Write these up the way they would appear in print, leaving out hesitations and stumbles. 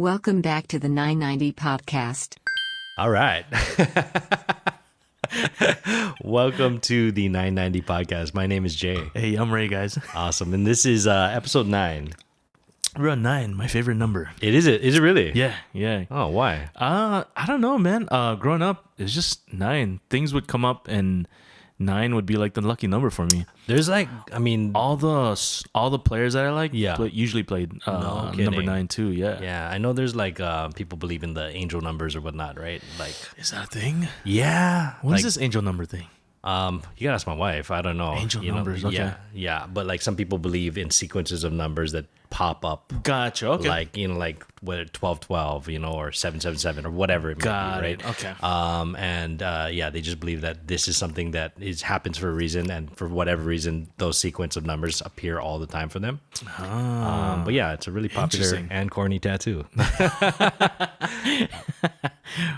Welcome back to the 990 podcast. All right. Welcome to the 990 podcast. My name is Jay. Hey, I'm Ray, guys. Awesome. And this is episode 9. We're on 9, my favorite number. Is it really? Yeah. Oh, why? I don't know, man. Growing up, it's just 9. Things would come up and 9 would be like the lucky number for me. There's All the players that I like usually played No number kidding. 9 too. Yeah, I know there's people believe in the angel numbers or whatnot, right? Is that a thing? Yeah. What is this angel number thing? You gotta ask my wife. I don't know. Angel numbers, okay. Yeah. But some people believe in sequences of numbers that pop up. Gotcha. Okay. Like 1212, or 777 or whatever it may be, right? Okay. They just believe that this is something that happens for a reason, and for whatever reason, those sequence of numbers appear all the time for them. But yeah, it's a really popular and corny tattoo.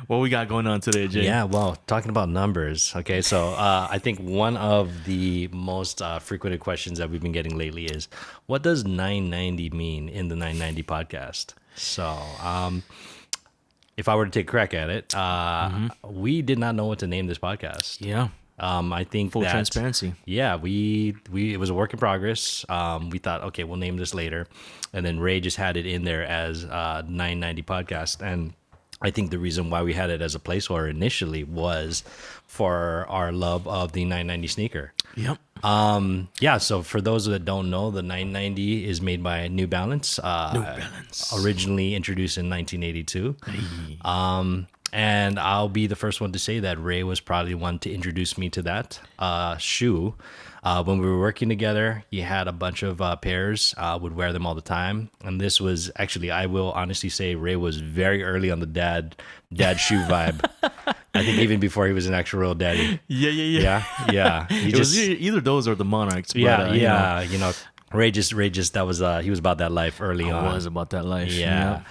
What we got going on today, Jay? Yeah, well, talking about numbers. Okay, so I think one of the most frequented questions that we've been getting lately is, what does 990 mean in the 990 podcast? So, if I were to take a crack at it, we did not know what to name this podcast. Yeah. I think Full transparency. Yeah, we it was a work in progress. We thought, okay, we'll name this later, and then Ray just had it in there as 990 podcast, and I think the reason why we had it as a placeholder initially was for our love of the 990 sneaker. Yep. So for those that don't know, the 990 is made by New Balance. Originally introduced in 1982. Hey. And I'll be the first one to say that Ray was probably one to introduce me to that shoe. When we were working together, he had a bunch of pairs, would wear them all the time. And this was actually, I will honestly say, Ray was very early on the dad shoe vibe. I think even before he was an actual real daddy. Yeah. Yeah. It was either those or the Monarchs. But, Ray just that was he was about that life early on. I was about that life. Yeah.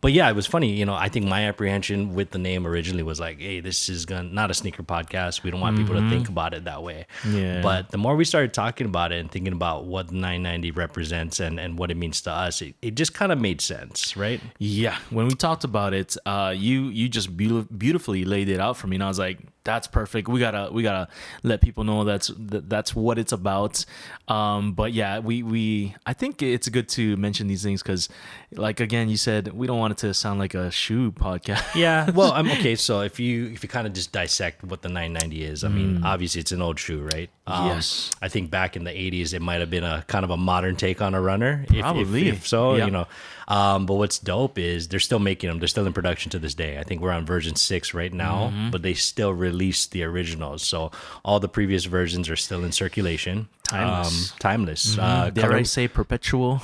But yeah, it was funny. I think my apprehension with the name originally was like, hey, this is not a sneaker podcast. We don't want people to think about it that way. Yeah. But the more we started talking about it and thinking about what 990 represents and what it means to us, it just kind of made sense, right? Yeah. When we talked about it, you just beautifully laid it out for me, and I was like, that's perfect. We gotta let people know that's what it's about. But yeah, I think it's good to mention these things because, like again, you said we don't want it to sound like a shoe podcast. Yeah. Well, okay. So if you kind of just dissect what the 990 is, I mean, obviously it's an old shoe, right? Yes. I think back in the 80s, it might have been a kind of a modern take on a runner. Probably. If so, Yeah. But what's dope is they're still making them. They're still in production to this day. I think we're on version 6 right now, but they still release the originals. So all the previous versions are still in circulation. Timeless. Dare I say perpetual?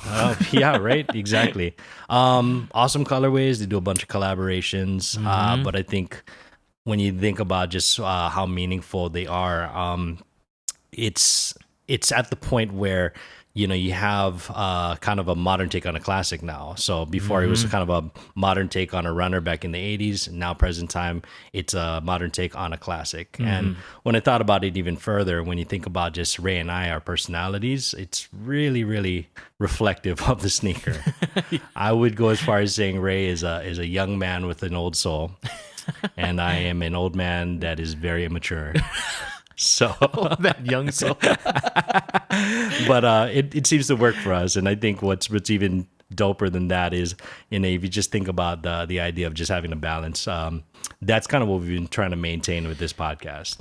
Yeah, right. Exactly. Awesome colorways. They do a bunch of collaborations. But I think when you think about just how meaningful they are, it's at the point where you have kind of a modern take on a classic now. So before it was kind of a modern take on a runner back in the 80s. Now present time, it's a modern take on a classic. And when I thought about it even further, when you think about just Ray and I, our personalities, it's really, really reflective of the sneaker. I would go as far as saying Ray is a young man with an old soul. And I am an old man that is very immature. So That young soul. but it seems to work for us, and I think what's even doper than that is, if you just think about the idea of just having a balance, that's kind of what we've been trying to maintain with this podcast.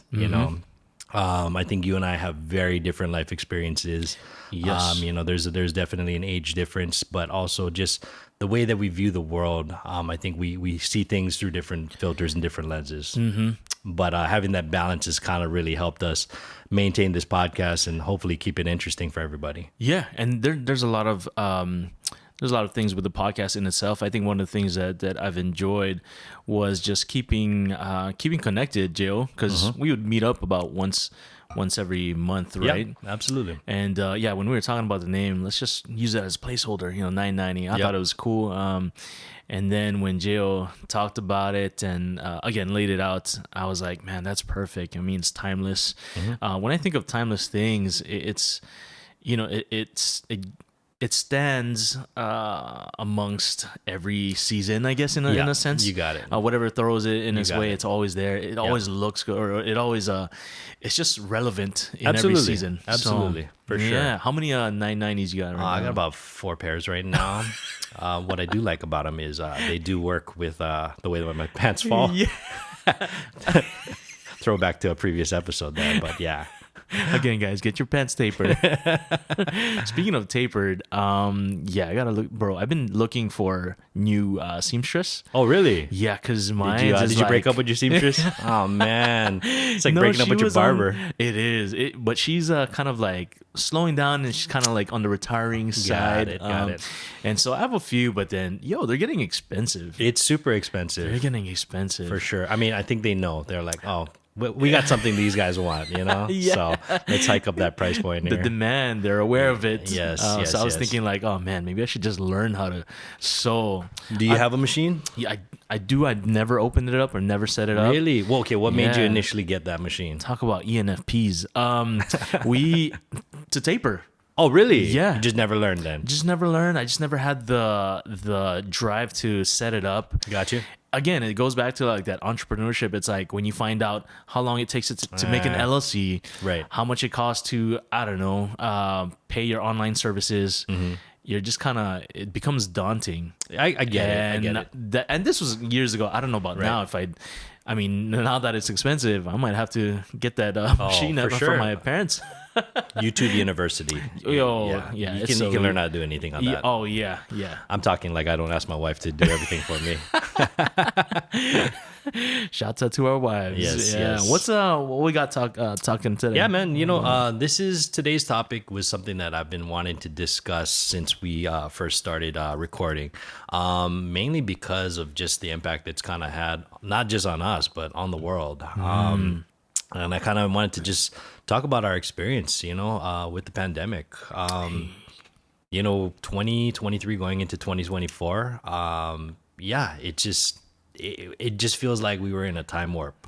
I think you and I have very different life experiences. Yes. There's definitely an age difference, but also just the way that we view the world. I think we see things through different filters and different lenses. But having that balance has kind of really helped us maintain this podcast and hopefully keep it interesting for everybody. Yeah, and there's a lot of things with the podcast in itself. I think one of the things that I've enjoyed was just keeping connected, Jill, because we would meet up about once every month, right? Yeah, absolutely. And when we were talking about the name, let's just use that as placeholder, 990. I thought it was cool. And then when Jill talked about it and again laid it out, I was like, man, that's perfect. I mean, it's timeless. When I think of timeless things, it's it stands amongst every season, I guess, in a sense. You got it. Whatever throws it in its got way, it. it's always there. It always looks good, or it always it's just relevant in Absolutely. every season. Absolutely. For sure. Yeah. How many 990s you got right now? I got about 4 pairs right now. What I do like about them is they do work with the way that my pants fall. Yeah. Throw back to a previous episode there, but yeah. Again, guys, get your pants tapered. Speaking of tapered, I gotta look, bro. I've been looking for new seamstress. Oh, really? Yeah, because mine. Did you break up with your seamstress? Oh man, it's like breaking up with your barber. It is. But she's kind of like slowing down, and she's kind of like on the retiring side. Got it. And so I have a few, but then they're getting expensive. It's super expensive. They're getting expensive for sure. I mean, I think they know. They're like, oh, we got something these guys want, Yeah. So let's hike up that price point the here. demand, they're aware of it. Yes, so I was thinking like, oh man, maybe I should just learn how to sew. Do you have a machine? Yeah, I do. I've never opened it up or never set it up. Really? Well, okay. What made you Yeah. initially get that machine? Talk about ENFPs. To taper. Oh, really? Yeah. You just never learned then. Just never learned. I just never had the drive to set it up. Got you. Again, it goes back to like that entrepreneurship. It's like when you find out how long it takes it to make an LLC, right? How much it costs to, I don't know, pay your online services. Mm-hmm. You're just it becomes daunting. I get it. I get it. And this was years ago. I don't know about now. I mean, now that it's expensive, I might have to get that machine for from sure. my parents. YouTube University. Yeah. You can learn how to do anything on that. Oh yeah. I'm talking like I don't ask my wife to do everything for me. Shouts out to our wives. Yes. What we got talking today? Yeah, man. Today's topic was something that I've been wanting to discuss since we first started recording. Mainly because of just the impact it's kind of had, not just on us, but on the world. And I kind of wanted to just talk about our experience, with the pandemic. 2023 going into 2024. It just feels like we were in a time warp.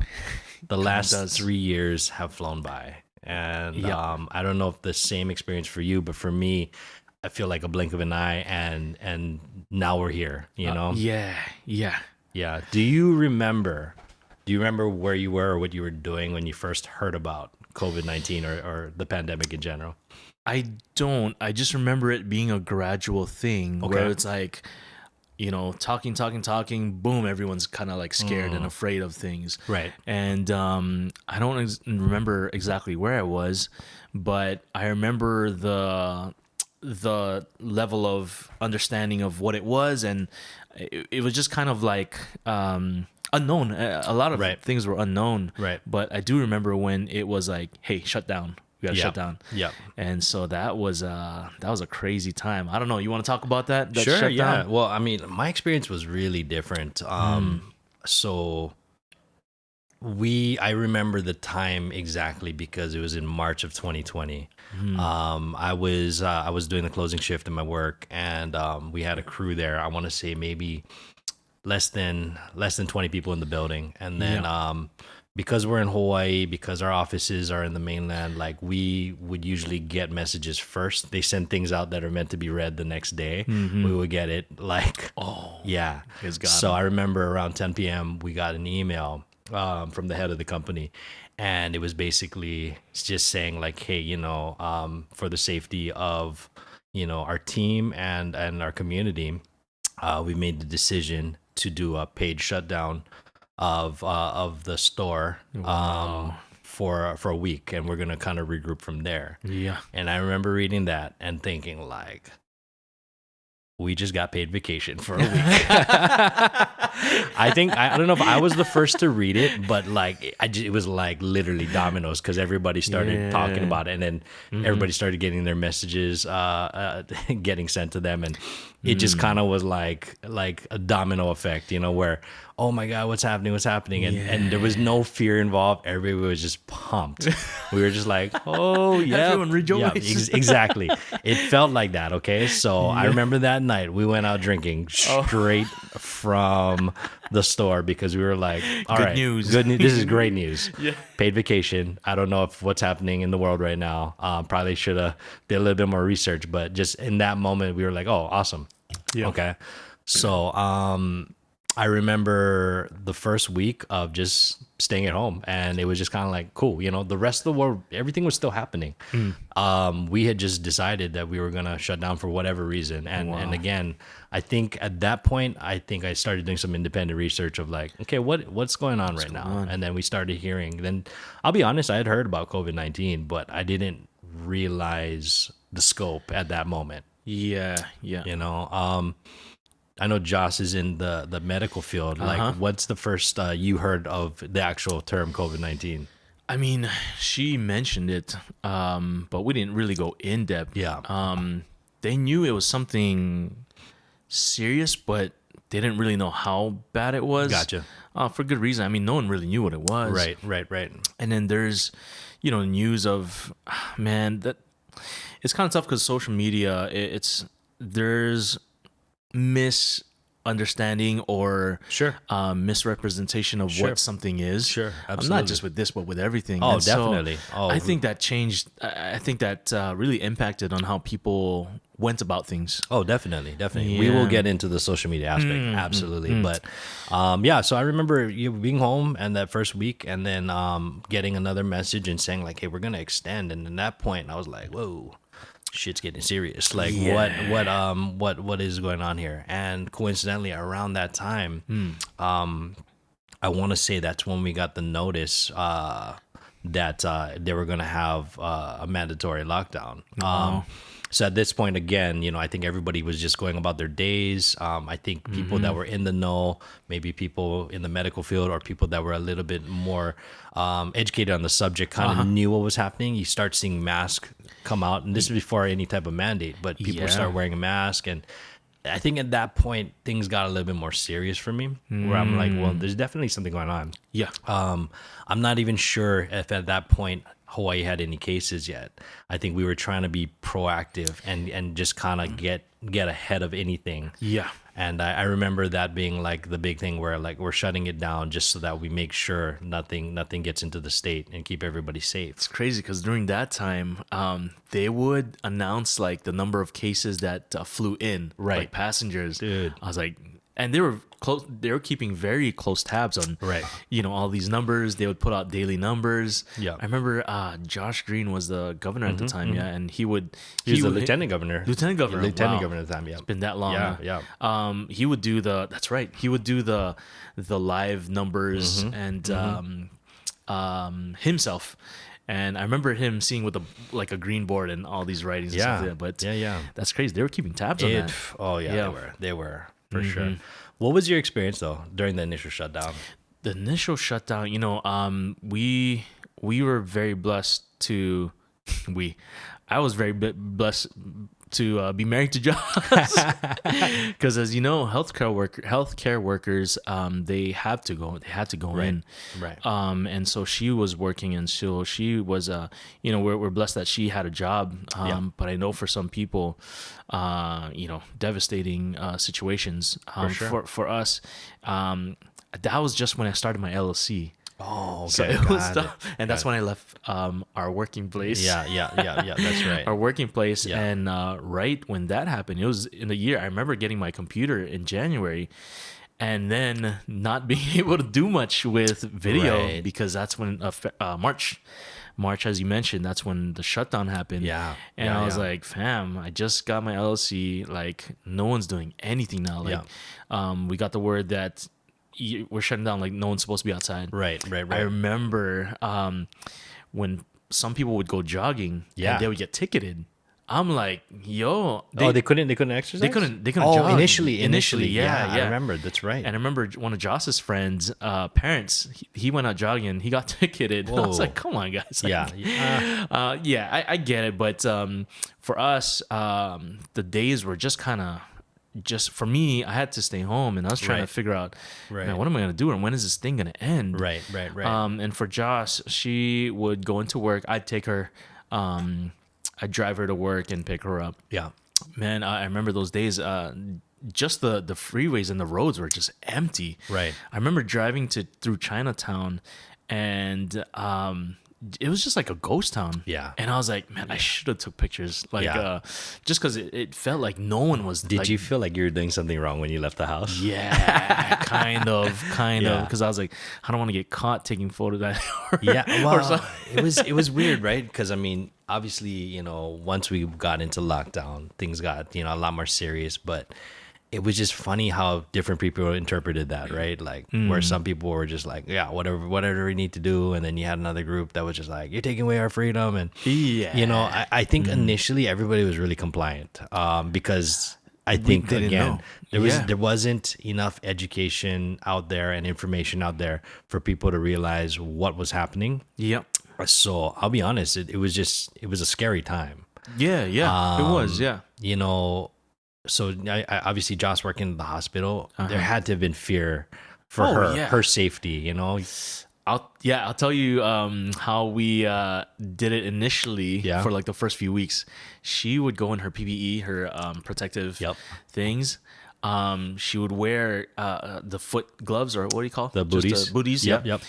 The last 3 years have flown by. And I don't know if the same experience for you, but for me, I feel like a blink of an eye and now we're here, Yeah. Yeah. Do you remember where you were or what you were doing when you first heard about COVID-19 or the pandemic in general? I don't. I just remember it being a gradual thing where it's like, talking, boom, everyone's kind of like scared and afraid of things. Right. And I don't remember exactly where I was, but I remember the level of understanding of what it was, and it was just kind of like unknown. A lot of things were unknown. Right. But I do remember when it was like, hey, shut down. We got to shut down. Yeah. And so that was a crazy time. I don't know. You want to talk about that? Sure. Shutdown? Yeah. Well, I mean, my experience was really different. So I remember the time exactly because it was in March of 2020. I was doing the closing shift in my work, and we had a crew there. I want to say maybe less than 20 people in the building, and then because we're in Hawaii, because our offices are in the mainland, like we would usually get messages first. They send things out that are meant to be read the next day. We would get it So I remember around 10 p.m. we got an email from the head of the company, and it was basically just saying like, hey, for the safety of our team and our community, we made the decision to do a paid shutdown of the store for a week, and we're gonna kind of regroup from there. Yeah. And I remember reading that and thinking like, we just got paid vacation for a week. I don't know if I was the first to read it, but like it was like literally dominoes, because everybody started talking about it, and then everybody started getting their messages getting sent to them, and it just kind of was like a domino effect, where, oh my God, what's happening? And there was no fear involved. Everybody was just pumped. We were just like, oh yeah, everyone rejoice. Yeah, exactly. It felt like that. Okay, so I remember that night we went out drinking straight from from the store because we were like, all Good right, news. good news. This is great news. Yeah. Paid vacation. I don't know if what's happening in the world right now. Probably should have did a little bit more research, but just in that moment, we were like, oh, awesome. Yeah. Okay. So, I remember the first week of just staying at home, and it was just kind of like cool. The rest of the world, everything was still happening. We had just decided that we were gonna shut down for whatever reason, and again, I think at that point, I started doing some independent research of like, okay, what's going on right now, and then we started hearing. Then I'll be honest, I had heard about COVID-19, but I didn't realize the scope at that moment. Yeah. I know Joss is in the medical field. Like, what's the first you heard of the actual term COVID-19? I mean, she mentioned it, but we didn't really go in depth. Yeah. They knew it was something serious, but they didn't really know how bad it was. Gotcha. For good reason. I mean, no one really knew what it was. Right. And then there's, news of, man, that it's kind of tough because social media, there's misunderstanding or Sure. misrepresentation of Sure. what something is. Sure, Not absolutely. just with this, but with everything. Oh, And so definitely. I think that changed. I think that really impacted on how people went about things. Oh, definitely. We will Yeah. get into the social media aspect, absolutely. But so I remember you being home and that first week, and then getting another message and saying like, "Hey, we're gonna extend." And at that point, I was like, "Whoa, shit's getting serious." Like, what is going on here? And coincidentally, around that time, I want to say that's when we got the notice that they were gonna have a mandatory lockdown. So at this point, again, I think everybody was just going about their days. I think people that were in the know, maybe people in the medical field or people that were a little bit more educated on the subject kind of knew what was happening. You start seeing masks come out, and this is before any type of mandate, but people start wearing a mask. And I think at that point, things got a little bit more serious for me, where I'm like, well, there's definitely something going on. Yeah. I'm not even sure if at that point Hawaii had any cases yet. I think we were trying to be proactive and just kind of get ahead of anything. Yeah. And I remember that being like the big thing where like we're shutting it down just so that we make sure nothing gets into the state and keep everybody safe. It's crazy because during that time, they would announce like the number of cases that flew in, Right. like passengers. Dude. I was like, and they were close. They were keeping very close tabs on, Right. all these numbers. They would put out daily numbers. Yeah. I remember Josh Green was the governor at the time, and he He was the would- lieutenant governor. Lieutenant governor. Lieutenant Wow. governor at the time, yeah. It's been that long. Yeah, huh? He would do that's right. He would do the live numbers and himself. And I remember him seeing with a green board and all these writings and Yeah. stuff. But Yeah. that's crazy. They were keeping tabs on that. Oh yeah, Yeah. they were for sure. What was your experience though during the initial shutdown? The initial shutdown, we were very blessed to I was very blessed to be married to Josh because as you know, healthcare workers they had to go in, Right. and so she was working, and so she was we're blessed that she had a job, but I know for some people devastating situations sure. for us, that was just when I started my LLC. Oh, okay. So it was Got tough. And that's when I left our working place. Yeah. That's right. Our working place. Yeah. And right when that happened, it was in the year. I remember getting my computer in January and then not being able to do much with video Right. because that's when March, as you mentioned, that's when the shutdown happened. Yeah. And Yeah, I was yeah. like, fam, I just got my LLC. Like, no one's doing anything now. Like, we got the word that we're shutting down. Like, no one's supposed to be outside. Right. I remember when some people would go jogging and they would get ticketed. I'm like, yo. They couldn't exercise? They couldn't Oh, jog. initially. Yeah. I remember. That's right. And I remember one of Joss's friends' parents, he went out jogging and he got ticketed. I was Whoa. like, come on, guys. Like, Yeah. I get it. But for us, the days were just kind of, for me, I had to stay home and I was trying Right. to figure out, Right. man, what am I going to do and when is this thing going to end? Right. And for Joss, she would go into work. I'd take her, I'd drive her to work and pick her up. Yeah. Man, I remember those days. just the freeways and the roads were just empty. Right. I remember driving through Chinatown, and it was just like a ghost town. Yeah. And I was like, man, I should have took pictures. Like, Yeah. just because it felt like no one was. Did like, you feel like you were doing something wrong when you left the house? Yeah, kind of, Yeah. because I was like, I don't want to get caught taking photos. Yeah, well, it was weird, right? Because I mean, obviously, you know, once we got into lockdown, things got, you know, a lot more serious. But it was just funny how different people interpreted that, right? Like where some people were just like, yeah, whatever we need to do, and then you had another group that was just like, you're taking away our freedom, and Yeah. you know, I think initially everybody was really compliant, because I think didn't again know. there wasn't enough education out there and information out there for people to realize what was happening. Yep. So I'll be honest, it was a scary time. Yeah, it was. Yeah. You know, so I obviously Joss working in the hospital, there had to have been fear for her safety, you know. I'll tell you how we did it initially for like the first few weeks. She would go in her PPE, her protective things. She would wear the foot gloves, or what do you call The booties? Just, booties. Yep.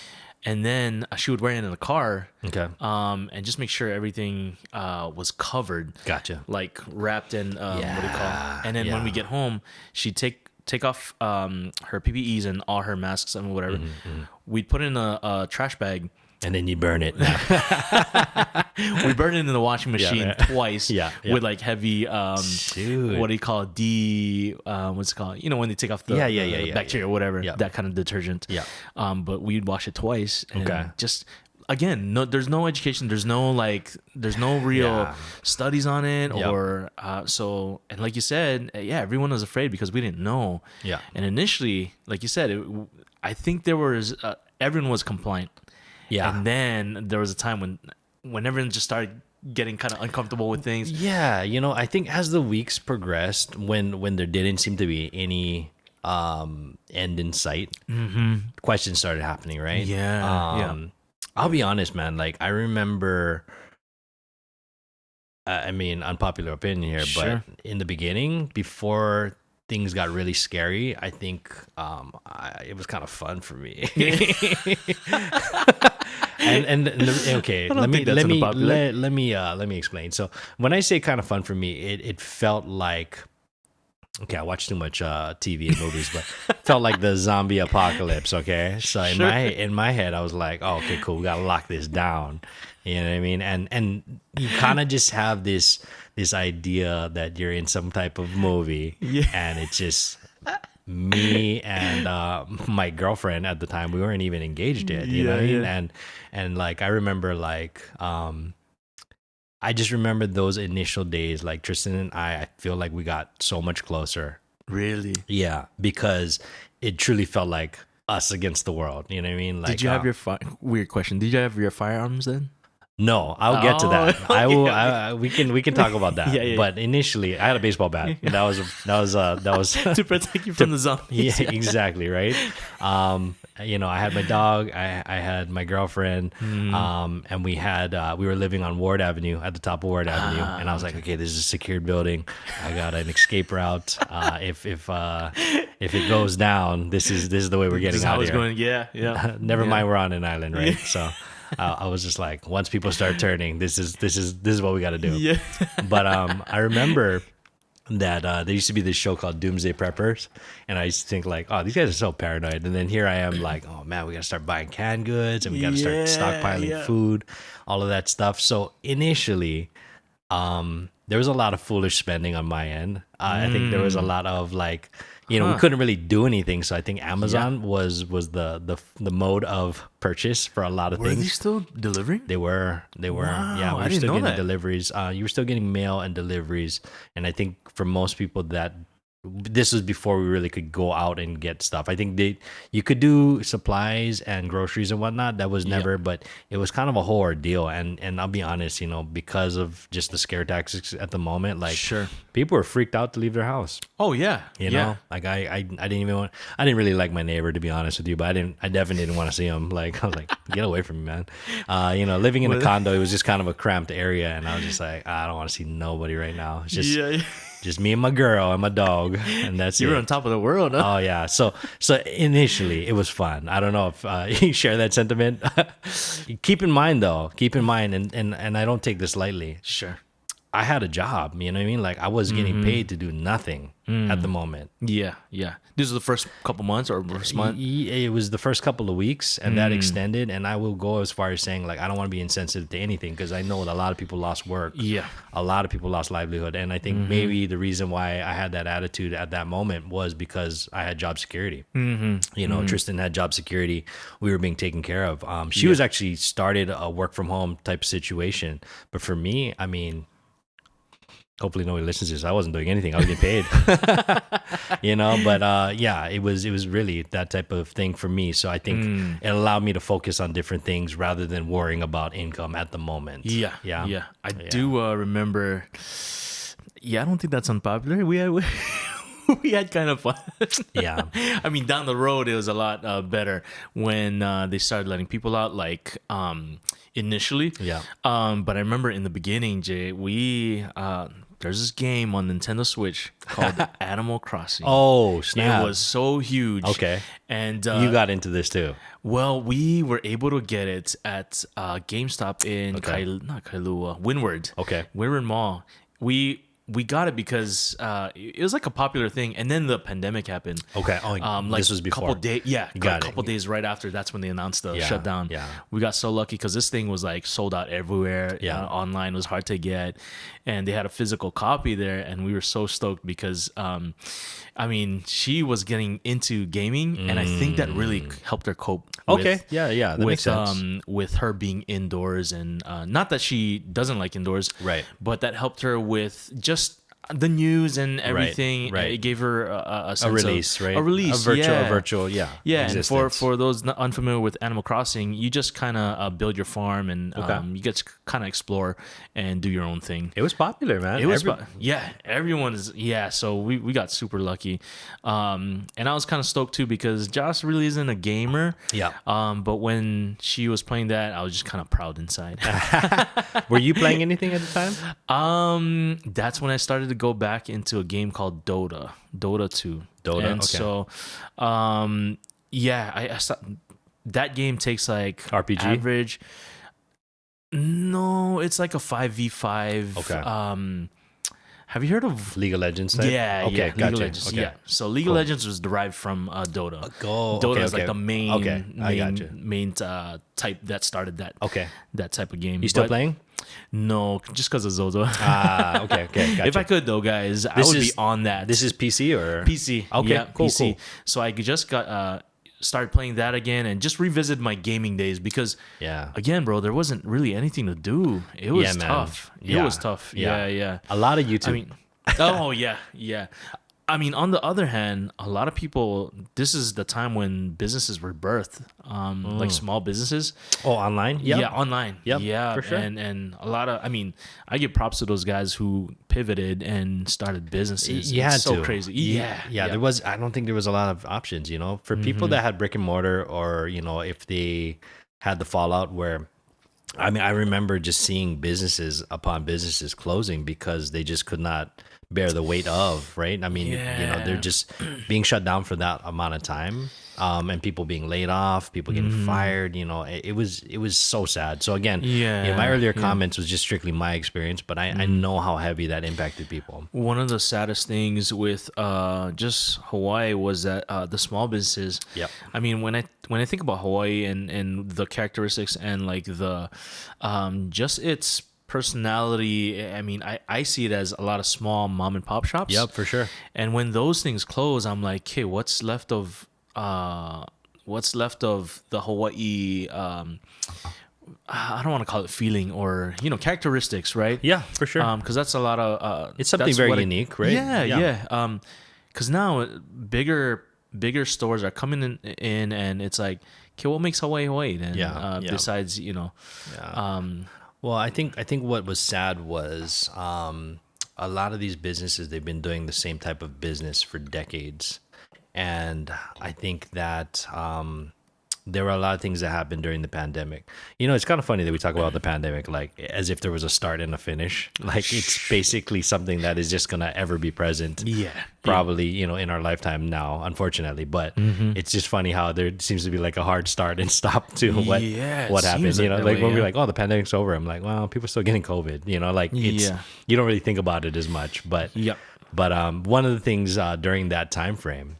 And then she would wear it in the car. Okay. And just make sure everything was covered. Gotcha. Like wrapped in what do you call it? And then when we get home, she'd take off her PPEs and all her masks and whatever. We'd put it in a trash bag. And then you burn it. We burned it in the washing machine twice with like heavy Dude. what do you call it? What's it called? You know, when they take off the bacteria or whatever, that kind of detergent. Yeah. But we'd wash it twice. And Okay. just again, there's no education, there's no real studies on it or so, and like you said, everyone was afraid because we didn't know. Yeah. And initially, like you said, I think there was everyone was compliant. Yeah. And then there was a time when everyone just started getting kind of uncomfortable with things. Yeah, you know, I think as the weeks progressed, when there didn't seem to be any end in sight, questions started happening, right? Yeah. I'll be honest, man. Like, I remember, I mean, unpopular opinion here, Sure. but in the beginning, before things got really scary, I think it was kind of fun for me. Okay, I don't think that's unpopular. let me explain. So when I say kind of fun for me, it felt like, okay, I watch too much TV and movies, but it felt like the zombie apocalypse. Okay, so in my head, I was like, oh, okay, cool, we gotta lock this down. You know what I mean? And you kind of just have this idea that you're in some type of movie, and it's just me and my girlfriend at the time. We weren't even engaged yet, you know what I mean? And like I remember, like I just remember those initial days. Like Tristan and I feel like we got so much closer. Really? Yeah, because it truly felt like us against the world. You know what I mean? Like, Did you have your weird question? Did you have your firearms then? No, I'll get to that. Oh, I will. We can talk about that. Yeah. But initially, I had a baseball bat. That was To protect you from the zombies. Yeah, exactly, right. You know, I had my dog. I had my girlfriend. And we were living on Ward Avenue, at the top of Ward Avenue. And I was like, okay, this is a secured building. I got an escape route. If it goes down, this is the way we're getting out of here. Yeah. Never mind, we're on an island, right? So. I was just like, once people start turning, this is what we got to do. Yeah. But I remember that there used to be this show called Doomsday Preppers, and I used to think like, oh, these guys are so paranoid. And then here I am like, oh man, we got to start buying canned goods, and we got to start stockpiling food, all of that stuff. So initially, there was a lot of foolish spending on my end. I think there was a lot of like, you know, we couldn't really do anything. So I think Amazon was the mode of purchase for a lot of Were things. they still delivering? They were. Wow, Yeah, we I were didn't still know getting that. deliveries. You were still getting mail and deliveries. And I think for most people that this was before we really could go out and get stuff. I think you could do supplies and groceries and whatnot. That was never, but it was kind of a whole ordeal. And I'll be honest, you know, because of just the scare tactics at the moment, like people were freaked out to leave their house. Oh yeah, You know, like I didn't really like my neighbor, to be honest with you, but I definitely didn't want to see him. Like I was like, get away from me, man. You know, living in a condo, it was just kind of a cramped area, and I was just like, I don't want to see nobody right now. It's just just me and my girl and my dog, and that's You it. were on top of the world, huh? Oh yeah. So initially it was fun. I don't know if you share that sentiment. Keep in mind though, and I don't take this lightly. Sure. I had a job, you know what I mean? Like I was getting paid to do nothing at the moment. Yeah, yeah. This was the first couple months or first month. It was the first couple of weeks, and that extended. And I will go as far as saying, like, I don't want to be insensitive to anything because I know that a lot of people lost work. Yeah. A lot of people lost livelihood. And I think maybe the reason why I had that attitude at that moment was because I had job security. You know, Tristan had job security. We were being taken care of. She was actually started a work from home type situation. But for me, I mean, hopefully nobody listens to this. I wasn't doing anything. I was getting paid, you know. But yeah, it was really that type of thing for me. So I think it allowed me to focus on different things rather than worrying about income at the moment. Yeah, yeah, yeah. I do remember. Yeah, I don't think that's unpopular. We had kind of fun. Yeah. I mean, down the road, it was a lot better when they started letting people out, like initially. Yeah. But I remember in the beginning, Jay, there's this game on Nintendo Switch called Animal Crossing. Oh, snap! It was so huge. Okay. And You got into this too. well, we were able to get it at GameStop in not Kailua, Windward. Okay. Windward Mall. We got it because it was like a popular thing, and then the pandemic happened. Okay. Oh, Like this was before. Couple days, yeah, Got a couple it. days right after. That's when they announced the Yeah, shutdown. yeah. We got so lucky because this thing was like sold out everywhere. Yeah. Online was hard to get, and they had a physical copy there, and we were so stoked because, I mean, she was getting into gaming, and I think that really helped her cope. Okay. With, Yeah. That with makes sense. with her being indoors, and not that she doesn't like indoors, Right. but that helped her with just the news and everything. right. It gave her a sense A release, of, right? a release, a virtual, yeah. yeah. And existence. for those not unfamiliar with Animal Crossing, you just kind of build your farm, and you get to kind of explore and do your own thing. It was popular, man. It was, everyone is, so we got super lucky. And I was kind of stoked too because Josh really isn't a gamer. Yeah. But when she was playing that, I was just kind of proud inside. Were you playing anything at the time? That's when I started to go back into a game called Dota 2. Dota, And okay. so, I that game takes like RPG? average. No, it's like a 5v5. Okay. Have you heard of League of Legends type? Yeah, Okay, yeah, League gotcha. of Legends. Okay. Yeah, so League of Legends was derived from Dota. Go. Dota okay, is like okay. the main, Okay, I gotcha. main type that started that. Okay. That type of game. You still But playing? No, just because of Zozo. Okay, gotcha. If I could though, guys, I This would is- be on that. This is PC or PC. Okay, Yeah, cool, PC. cool. So I just got started playing that again and just revisit my gaming days because Yeah. again, bro, there wasn't really anything to do. It was Yeah, man. tough. It Yeah. was tough. Yeah. A lot of YouTube. I mean, oh yeah. I mean, on the other hand, a lot of people. This is the time when businesses were birthed, like small businesses. online? Yep. Yeah, online. Yep, Yeah, for sure. And a lot of. I mean, I give props to those guys who pivoted and started businesses. You had It's so to. crazy. Yeah. There was. I don't think there was a lot of options. You know, for people that had brick and mortar, or you know, if they had the fallout where. I mean, I remember just seeing businesses upon businesses closing because they just could not bear the weight of, right? I mean, you know, they're just being shut down for that amount of time, and people being laid off, people getting fired. You know, it was so sad. So again, you know, my earlier comments was just strictly my experience, but I know how heavy that impacted people. One of the saddest things with just Hawaii was that the small businesses. Yep. I mean, when I think about Hawaii and the characteristics and like the just its personality, I mean, I see it as a lot of small mom and pop shops. Yep, for sure. And when those things close, I'm like, okay, what's left of the Hawaii? I don't want to call it feeling or characteristics, right? Yeah, for sure. Because that's a lot of It's something that's very what unique, right? Yeah. Because now bigger stores are coming in and it's like, okay, what makes Hawaii then? Besides, Well, I think what was sad was a lot of these businesses, they've been doing the same type of business for decades, and I think that there were a lot of things that happened during the pandemic. You know, it's kind of funny that we talk about the pandemic like as if there was a start and a finish. Like it's basically something that is just gonna ever be present. Yeah. Probably, you know, in our lifetime now, unfortunately. But it's just funny how there seems to be like a hard start and stop to what Yeah, it happened. seems You like know, that like way, when we're yeah. like, oh, the pandemic's over. I'm like, well, people are still getting COVID. You know, like it's Yeah. you don't really think about it as much. But Yep. one of the things during that time frame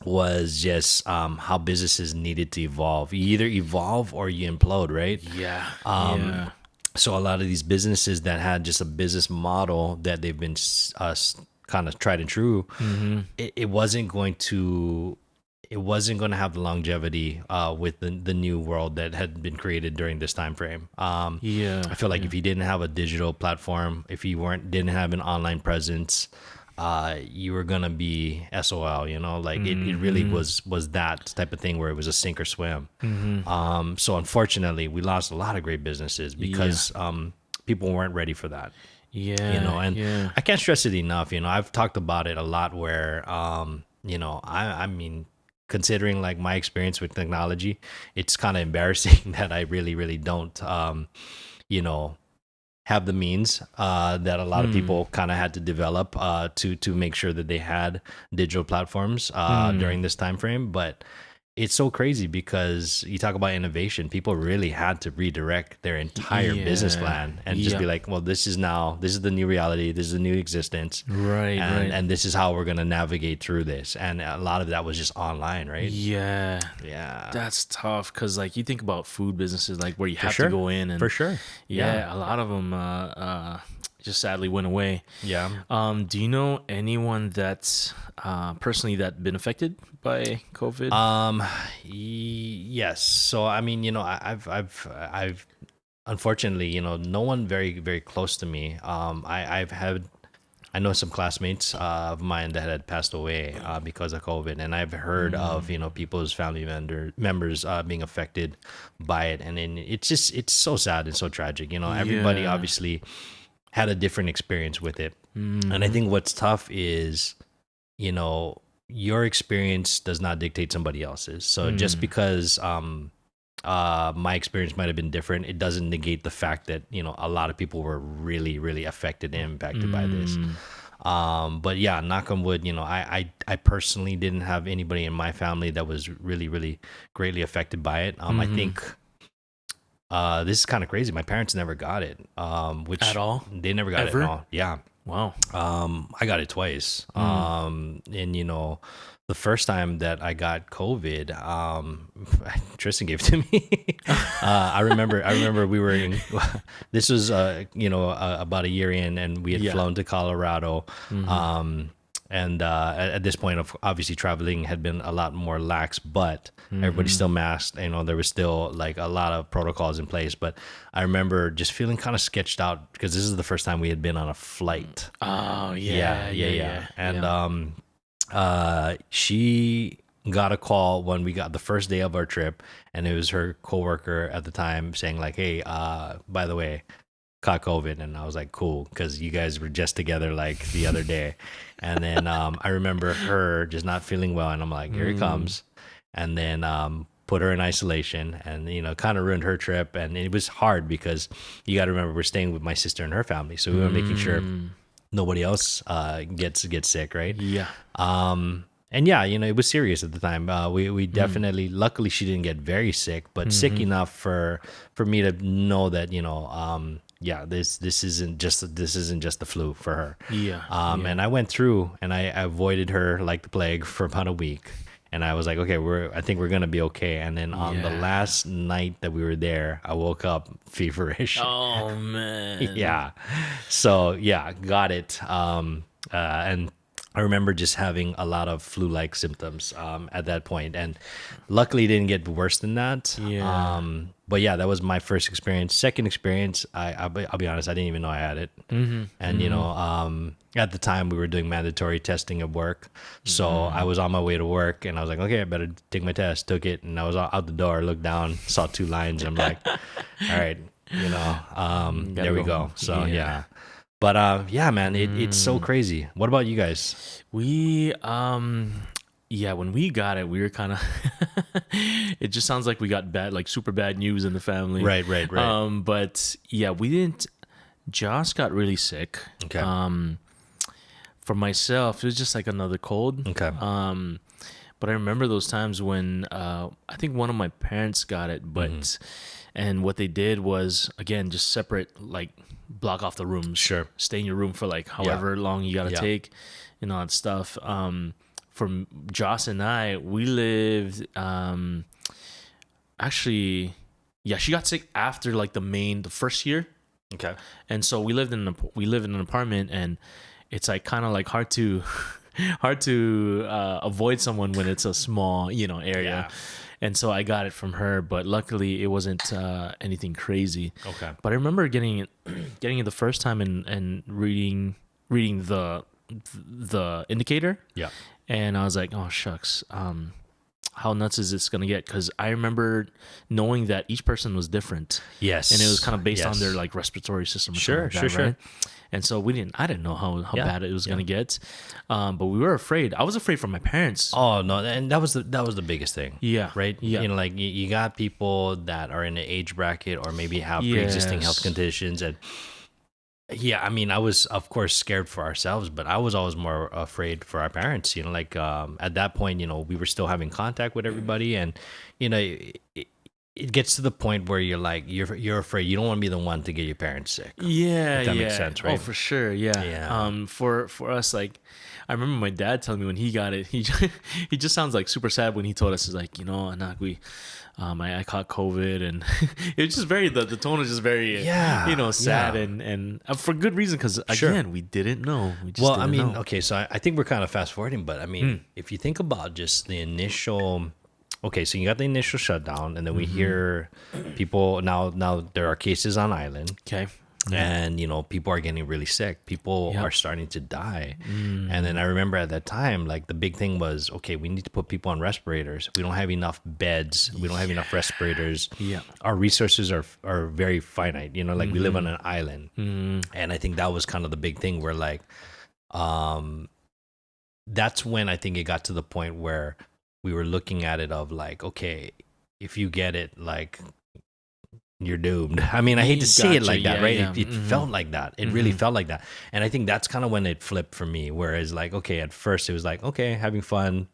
was just how businesses needed to evolve. You either evolve or you implode, right? Yeah. Um, So a lot of these businesses that had just a business model that they've been kind of tried and true, it wasn't going to have the longevity with the new world that had been created during this time frame. Yeah. I feel like if you didn't have a digital platform, if you didn't have an online presence, you were gonna be SOL. You know, like it really was that type of thing where it was a sink or swim. So unfortunately, we lost a lot of great businesses because people weren't ready for that. Yeah. You know, and yeah. I can't stress it enough. You know, I've talked about it a lot where you know, I mean, considering like my experience with technology, it's kind of embarrassing that I really don't you know, have the means that a lot of people kind of had to develop to make sure that they had digital platforms during this time frame. But it's so crazy because you talk about innovation, people really had to redirect their entire business plan and just be like, well, this is the new reality, this is the new existence, Right. and this is how we're going to navigate through this. And a lot of that was just online, right? Yeah. Yeah. That's tough because, like, you think about food businesses, like where you have sure. to go in, and For sure. yeah, a lot of them just sadly went away. Yeah. Do you know anyone that's personally that been affected by COVID? Yes. So I mean, you know, I've unfortunately, you know, no one very close to me. I know some classmates of mine that had passed away because of COVID, and I've heard of, you know, people's family members being affected by it, and then it's so sad and so tragic. You know, everybody Yeah. obviously had a different experience with it, and I think what's tough is, you know, your experience does not dictate somebody else's. So just because my experience might have been different, it doesn't negate the fact that, you know, a lot of people were really affected and impacted by this. But yeah, knock on wood, you know, I personally didn't have anybody in my family that was really greatly affected by it. I think this is kind of crazy. My parents never got it, which At all? they never got Ever? it at all. Yeah. Wow. I got it twice. And you know, the first time that I got COVID, Tristan gave it to me. I remember we were in, this was, you know, about a year in, and we had flown to Colorado. And at this point, of obviously traveling had been a lot more lax, but everybody's still masked. You know, there was still like a lot of protocols in place. But I remember just feeling kind of sketched out because this is the first time we had been on a flight. Oh Yeah. And she got a call when we got the first day of our trip, and it was her coworker at the time saying like, "Hey, by the way, caught COVID." And I was like, cool, because you guys were just together like the other day. And then I remember her just not feeling well, and I'm like, here he comes. And then put her in isolation, and, you know, kind of ruined her trip. And it was hard because you got to remember we're staying with my sister and her family, so we were making sure nobody else gets sick, right? Yeah. And yeah, you know, it was serious at the time. We definitely, luckily, she didn't get very sick, but sick enough for me to know that, you know, yeah, this isn't just the flu for her. Yeah. And I went through and I avoided her like the plague for about a week. And I was like, okay, I think we're gonna be okay. And then on the last night that we were there, I woke up feverish. Oh man. Yeah. So yeah, got it. And I remember just having a lot of flu-like symptoms at that point, and luckily it didn't get worse than that. Yeah. But yeah, that was my first experience. Second experience, I'll be honest, I didn't even know I had it. And you know, at the time we were doing mandatory testing at work, so I was on my way to work, and I was like, okay, I better take my test. Took it, and I was out the door, looked down, saw 2 lines, and I'm like, all right, you know, there we go. So yeah. But yeah, man, it's so crazy. What about you guys? We yeah, when we got it, we were kind of. It just sounds like we got bad, like super bad news in the family. Right. But yeah, we didn't. Josh got really sick. Okay. For myself, it was just like another cold. Okay. But I remember those times when I think one of my parents got it, but and what they did was again just separate, like block off the rooms. Sure. Stay in your room for like however long you gotta take, and all that stuff. For Joss and I, we lived actually, yeah, she got sick after like the first year. Okay. And so we live in an apartment, and it's like kind of like hard to avoid someone when it's a small area. And so I got it from her, but luckily it wasn't anything crazy. Okay. But I remember getting it the first time and reading the indicator. Yeah. And I was like, oh shucks, how nuts is this gonna get? Because I remember knowing that each person was different. Yes. And it was kind of based on their like respiratory system. Or Sure. right? And so I didn't know how bad it was gonna get, but we were afraid. I was afraid for my parents. Oh no, and that was the biggest thing. Yeah. Right. Yeah. Like you got people that are in an age bracket or maybe have pre-existing health conditions, and yeah, I mean, I was of course scared for ourselves, but I was always more afraid for our parents. Like at that point, we were still having contact with everybody, and it gets to the point where you're like you're afraid. You don't want to be the one to get your parents sick. Yeah, if that makes sense, right? Oh, for sure. Yeah. Yeah. For us, like, I remember my dad telling me when he got it, he just sounds like super sad when he told us, he's like, Anak, I caught COVID, and it was just very the tone was just very sad and for good reason, because again we didn't know. Okay, so I think we're kind of fast forwarding, but I mean, if you think about just the initial. Okay, so you got the initial shutdown, and then we hear people now there are cases on island. Okay. And people are getting really sick. People are starting to die. And then I remember at that time, like the big thing was, okay, we need to put people on respirators. We don't have enough beds. We don't have enough respirators. Yeah. Our resources are very finite. Like we live on an island. And I think that was kind of the big thing where like, that's when I think it got to the point where we were looking at it of like, okay, if you get it, like you're doomed. I mean, I hate to say it like that, right? Yeah. It felt like that. It really felt like that. And I think that's kind of when it flipped for me. Whereas like, okay, at first it was like, okay, having fun,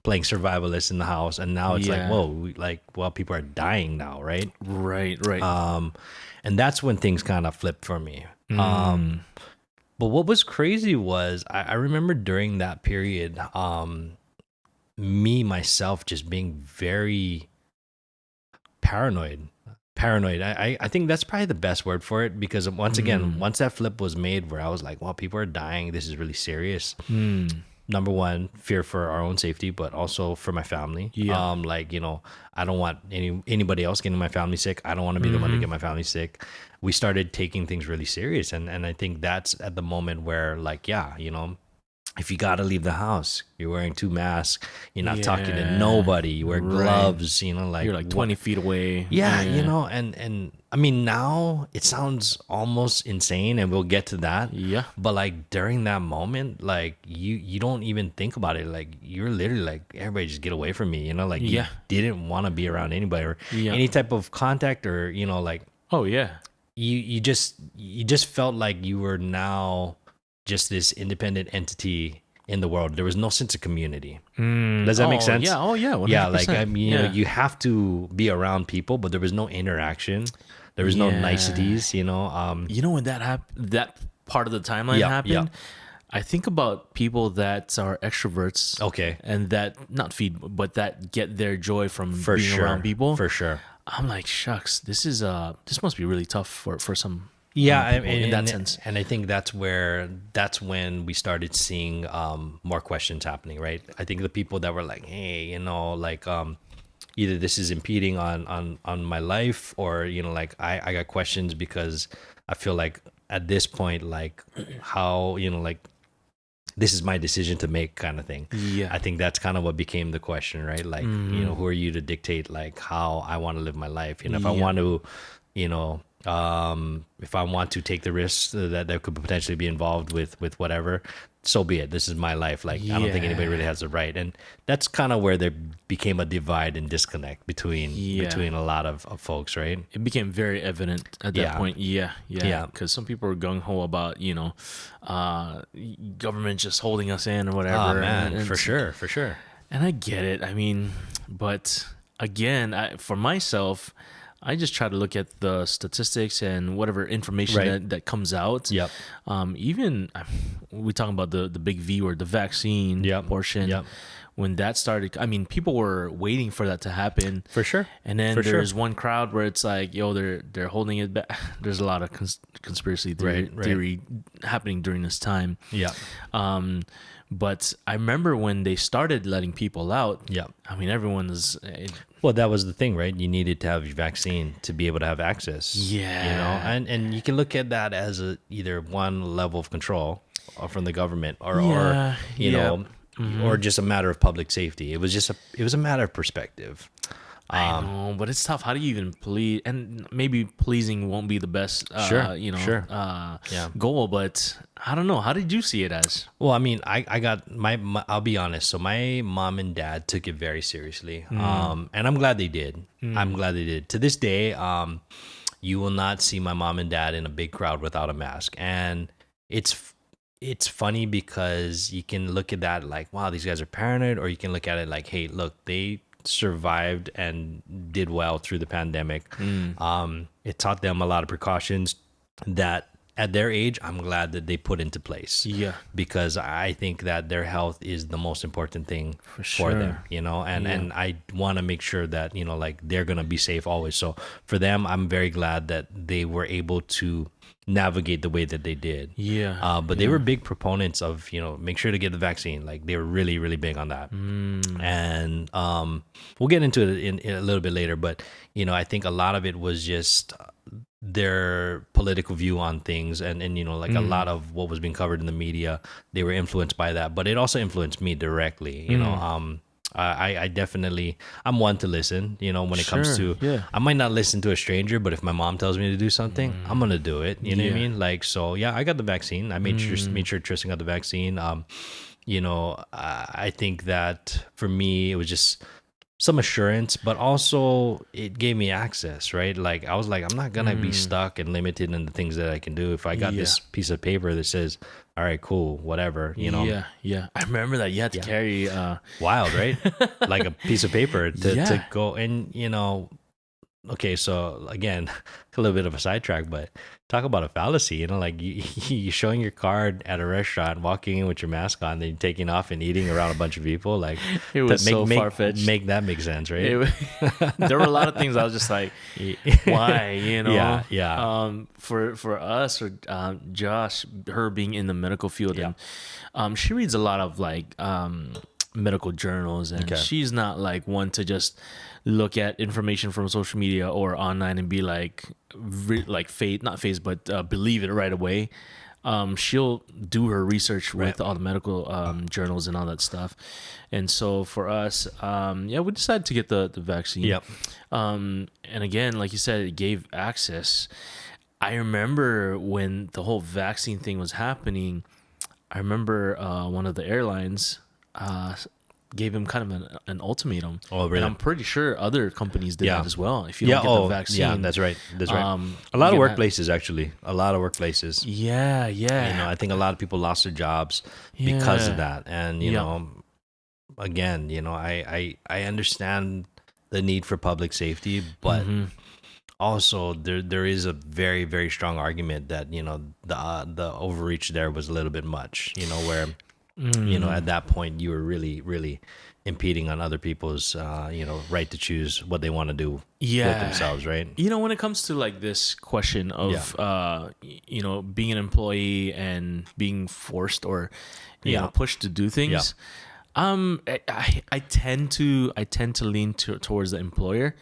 playing survivalist in the house. And now it's like, whoa, people are dying now, right? Right. And that's when things kind of flipped for me. But what was crazy was I remember during that period, me myself just being very paranoid. I think that's probably the best word for it, because once again, once that flip was made where I was like, well, people are dying, this is really serious. Number one, fear for our own safety, but also for my family. I don't want anybody else getting my family sick. I don't want to be the one to get my family sick. We started taking things really serious, and I think that's at the moment where like, if you got to leave the house, you're wearing 2 masks, you're not talking to nobody, you wear gloves, like you're like 20 feet away. Yeah, and I mean, now it sounds almost insane, and we'll get to that. Yeah. But like during that moment, like you don't even think about it. Like you're literally like, everybody just get away from me, like you didn't want to be around anybody or any type of contact, or like, oh yeah, you just felt like you were now just this independent entity in the world. There was no sense of community. Does that make sense? Yeah. Oh yeah. 100%. Yeah. Like, I mean, you have to be around people, but there was no interaction. There was no niceties, when that part of the timeline happened, I think about people that are extroverts. Okay. And that but that get their joy from being around people. For sure. I'm like, shucks, this must be really tough for some. Yeah, in that sense. And I think that's when we started seeing more questions happening, right? I think the people that were like, hey, like either this is impeding on my life, or like I got questions because I feel like at this point, like how like this is my decision to make, kind of thing. Yeah, I think that's kind of what became the question, right? Like who are you to dictate like how I want to live my life? If I want to, if I want to take the risks that could potentially be involved with whatever, so be it. This is my life. Like, I don't think anybody really has the right. And that's kind of where there became a divide and disconnect between a lot of folks, right? It became very evident at that point. Yeah. Yeah. Because some people were gung ho about, government just holding us in or whatever. Oh, man, and for sure. And I get it. I mean, but again, for myself, I just try to look at the statistics and whatever information that comes out. Yep. Even we talking about the big V word, the vaccine portion. Yep. When that started, I mean, people were waiting for that to happen. For sure. And then there's one crowd where it's like, yo, they're holding it back. There's a lot of conspiracy theory happening during this time. Yeah. But I remember when they started letting people out. Yeah. I mean, everyone was. Well, that was the thing, right? You needed to have your vaccine to be able to have access. Yeah. And you can look at that as either one level of control from the government or or just a matter of public safety. It was a matter of perspective. I know, but it's tough. How do you even please? And maybe pleasing won't be the best, goal. But I don't know. How did you see it as? Well, I mean, I got my I'll be honest. So my mom and dad took it very seriously, and I'm glad they did. I'm glad they did. To this day, you will not see my mom and dad in a big crowd without a mask, and it's funny because you can look at that like, wow, these guys are paranoid, or you can look at it like, hey, look, they survived and did well through the pandemic. It taught them a lot of precautions that at their age, I'm glad that they put into place. Yeah. Because I think that their health is the most important thing for them, and I want to make sure that, like they're going to be safe always. So for them, I'm very glad that they were able to navigate the way that they did. But they were big proponents of, make sure to get the vaccine. Like they were really, really big on that. And we'll get into it in a little bit later, but I think a lot of it was just their political view on things, and like a lot of what was being covered in the media, they were influenced by that, but it also influenced me directly. I definitely, I'm one to listen, when it comes to, I might not listen to a stranger, but if my mom tells me to do something, I'm going to do it. You know what I mean? Like, so yeah, I got the vaccine. I made sure Tristan got the vaccine. I think that for me, it was just some assurance, but also it gave me access, right? Like I was like, I'm not going to be stuck and limited in the things that I can do. If I got this piece of paper that says, all right, cool, whatever, Yeah. I remember that you had to carry wild, right? Like a piece of paper to go and, okay, so again, a little bit of a sidetrack, but talk about a fallacy, like you showing your card at a restaurant, walking in with your mask on, then taking off and eating around a bunch of people, like it was so far-fetched. Make that make sense, right? There were a lot of things I was just like, why, for us or Josh, her being in the medical field, and she reads a lot of like medical journals, and she's not like one to just look at information from social media or online and be like believe it right away. She'll do her research with all the medical journals and all that stuff. And so for us, we decided to get the vaccine. And again, like you said, it gave access. I remember when the whole vaccine thing was happening, I remember one of the airlines gave him kind of an ultimatum. Oh, really? And I'm pretty sure other companies did that as well. If you don't get the vaccine. Yeah, that's right. That's right. A lot of workplaces, actually. A lot of workplaces. Yeah. I think a lot of people lost their jobs because of that. And, again, I understand the need for public safety, but also there is a very, very strong argument that, the overreach there was a little bit much, where at that point you were really, really impeding on other people's, right to choose what they want to do with themselves, right? When it comes to like this question of, being an employee and being forced or, pushed to do things, I tend to lean towards the employer,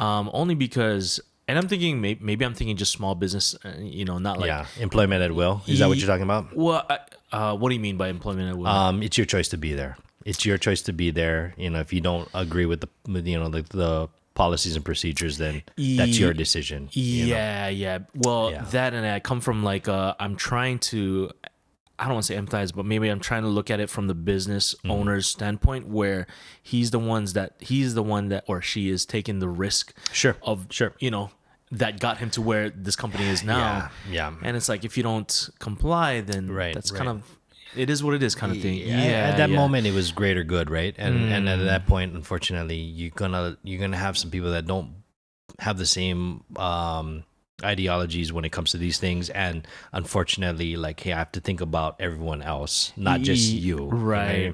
only because. And I'm thinking, maybe I'm thinking just small business, not like... employment at will. Is that what you're talking about? Well, what do you mean by employment at will? It's your choice to be there. It's your choice to be there. If you don't agree with the policies and procedures, then that's your decision. Yeah. Well, that and I come from like, I'm trying to I don't want to say empathize, but maybe I'm trying to look at it from the business owner's standpoint, where he's the one that, or she is taking the risk of, that got him to where this company is now. Yeah. And it's like, if you don't comply, then that's kind of, it is what it is kind of thing. At that moment, it was greater good, right? And at that point, unfortunately, you're gonna have some people that don't have the same ideologies when it comes to these things, and unfortunately, like, hey, I have to think about everyone else, not just you. Right.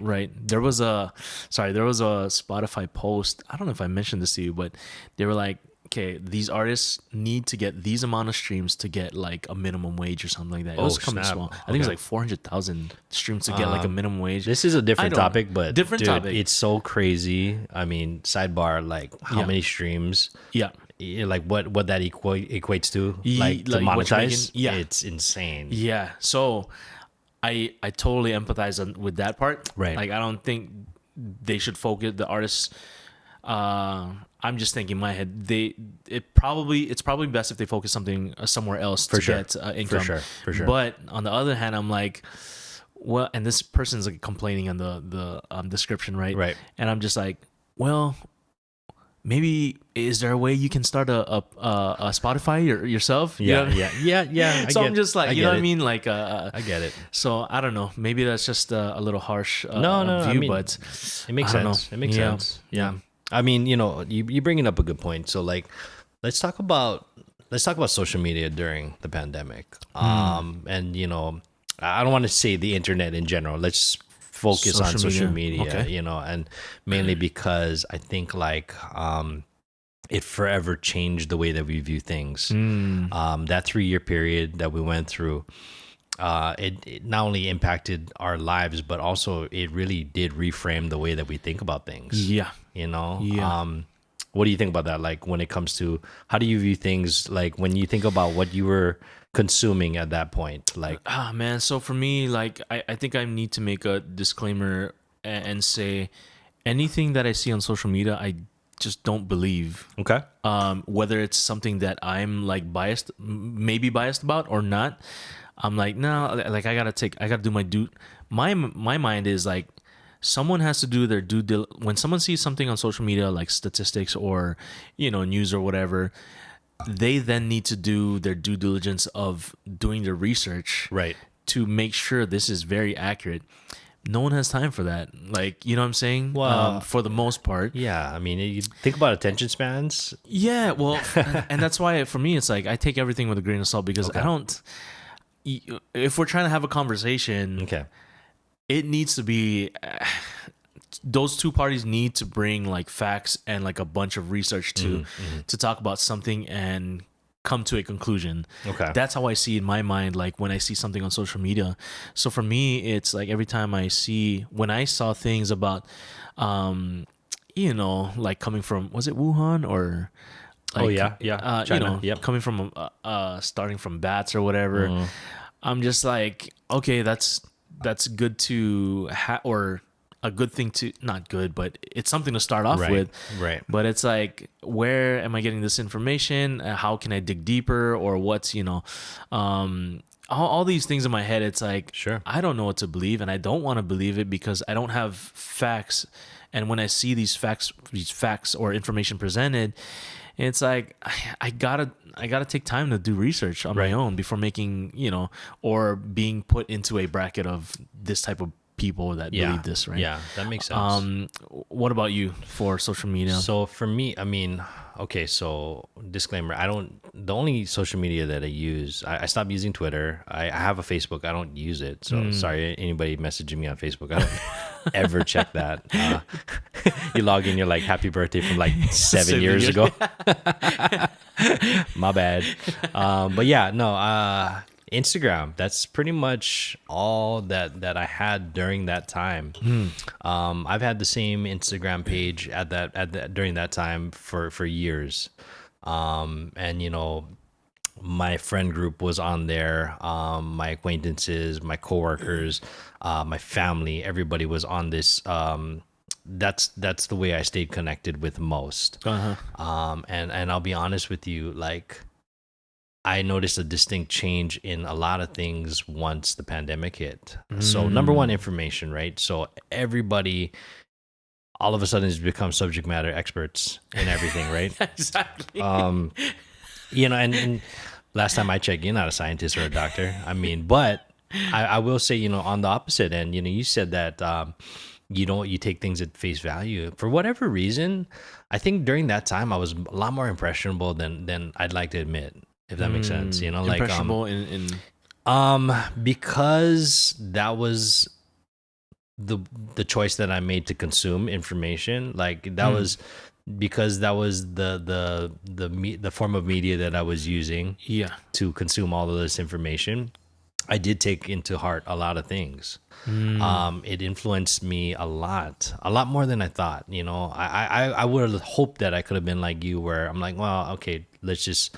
There was a Spotify post. I don't know if I mentioned this to you, but they were like, okay, these artists need to get these amount of streams to get like a minimum wage or something like that. It was coming small. I think it was like 400,000 streams to get like a minimum wage. This is a different topic, but topic. It's so crazy. I mean, sidebar, like how many streams? Yeah. Like what that equates to, like to monetize. It's insane. Yeah. So I totally empathize with that part. Right. Like, I don't think they should focus, the artists. I'm just thinking in my head, it's probably best if they focus something somewhere else to get income. For sure. But on the other hand, I'm like, well, and this person's like complaining on the description, right? Right. And I'm just like, well, maybe is there a way you can start a Spotify yourself? Yeah. So I'm just like, you know what I mean? Like, I get it. So I don't know. Maybe that's just a little harsh view, I mean, but it makes sense. It makes sense. Yeah. I mean, you bringing up a good point. So, like, let's talk about social media during the pandemic. And I don't want to say the internet in general. Let's focus on social media. Okay. And mainly because I think like it forever changed the way that we view things. That 3-year period that we went through, it not only impacted our lives, but also it really did reframe the way that we think about things. Yeah. What do you think about that? Like, when it comes to how do you view things, like when you think about what you were consuming at that point? Like, man, so for me, like, I think I need to make a disclaimer and say anything that I see on social media, I just don't believe. Okay. Whether it's something that I'm like maybe biased about or not, I'm like, no, like, I gotta do my mind is like, someone has to do their when someone sees something on social media, like statistics or, news or whatever, they then need to do their due diligence of doing their research, right, to make sure this is very accurate. No one has time for that. Like, you know what I'm saying? Well, for the most part. Yeah. I mean, you think about attention spans. Yeah. Well, and that's why for me, it's like, I take everything with a grain of salt, because I don't, if we're trying to have a conversation, it needs to be, those two parties need to bring like facts and like a bunch of research to talk about something and come to a conclusion. Okay. That's how I see in my mind, like when I see something on social media. So for me, it's like every time when I saw things about, like coming from, was it Wuhan or like, China. Coming from, starting from bats or whatever, I'm just like, okay, that's good to or a good thing to, not good, but it's something to start off with. Right. But it's like, where am I getting this information? How can I dig deeper? Or what's, all these things in my head. It's like, sure, I don't know what to believe, and I don't want to believe it because I don't have facts. And when I see these facts or information presented, it's like, I gotta take time to do research on my own before making, or being put into a bracket of this type of people that believe this, right? Yeah, that makes sense. What about you for social media? So for me, I mean, okay, so disclaimer, the only social media that I use, I stopped using Twitter. I have a Facebook. I don't use it. So sorry, anybody messaging me on Facebook. I don't ever check that. You log in, you're like, happy birthday from like 7 years ago. My bad. But yeah, no, Instagram, that's pretty much all that I had during that time. I've had the same Instagram page during that time for years. And my friend group was on there, my acquaintances, my coworkers, my family, everybody was on this. That's the way I stayed connected with most. And I'll be honest with you, like, I noticed a distinct change in a lot of things once the pandemic hit. So number one, information, right? So everybody all of a sudden has become subject matter experts in everything, right? Exactly. And last time I checked, you're not a scientist or a doctor. I mean, but I will say, on the opposite end, you said that you take things at face value for whatever reason. I think during that time I was a lot more impressionable than I'd like to admit, if that makes sense. Impressionable in because that was the choice that I made to consume information. Like that was because that was the form of media that I was using to consume all of this information. I did take into heart a lot of things. It influenced me a lot more than I thought. I would have hoped that I could have been like you, where I'm like, well, okay, let's just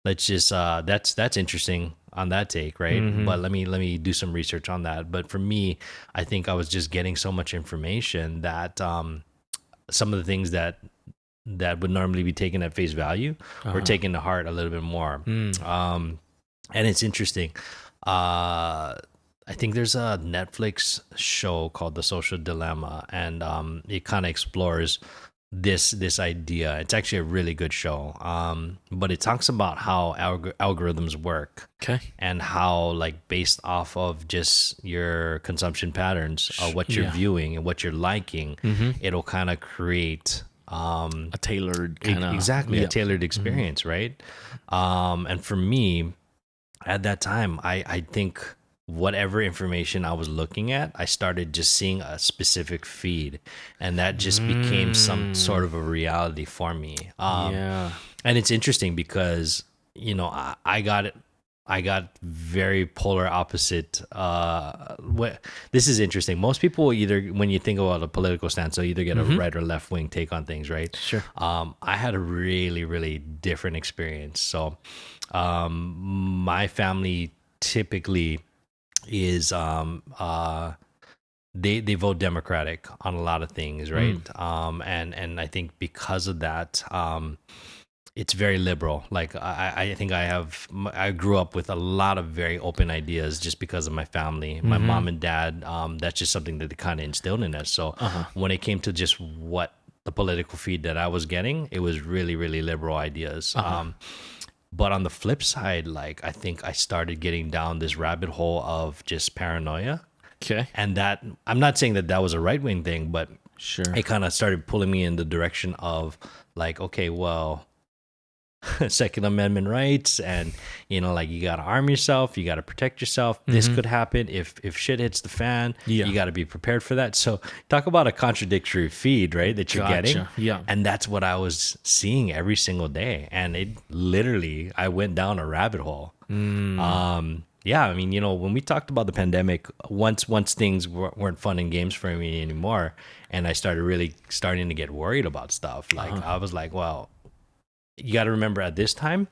that's interesting on that take, right? But let me do some research on that. But for me, I think I was just getting so much information that some of the things that would normally be taken at face value were taken to heart a little bit more. And it's interesting. I think there's a Netflix show called The Social Dilemma, and it kind of explores this idea. It's actually a really good show, but it talks about how algorithms work, and how, like, based off of just your consumption patterns, what you're viewing and what you're liking, it'll kind of create a tailored kind of a tailored experience, right? And for me, at that time, I think whatever information I was looking at, I started just seeing a specific feed, and that just became some sort of a reality for me. And it's interesting because I got very polar opposite. This is interesting. Most people, either when you think about a political stance, they'll either get a right or left wing take on things, right? Sure. I had a really, really different experience. So my family typically is they vote Democratic on a lot of things, right? And I think because of that, it's very liberal. Like I think I grew up with a lot of very open ideas just because of my family, my mom and dad. That's just something that they kind of instilled in us. So when it came to just what the political feed that I was getting, it was really, really liberal ideas. But on the flip side, like, I think I started getting down this rabbit hole of just paranoia. Okay. And that, I'm not saying that was a right wing thing, but sure, it kind of started pulling me in the direction of, like, okay, well, Second Amendment rights, and like, you gotta arm yourself, you gotta protect yourself. This could happen if shit hits the fan. You gotta be prepared for that. So talk about a contradictory feed, right, that you're getting. And that's what I was seeing every single day, and it literally, I went down a rabbit hole. I mean, when we talked about the pandemic, once things weren't fun and games for me anymore, and I started starting to get worried about stuff, like, I was like, well, you got to remember, at this time,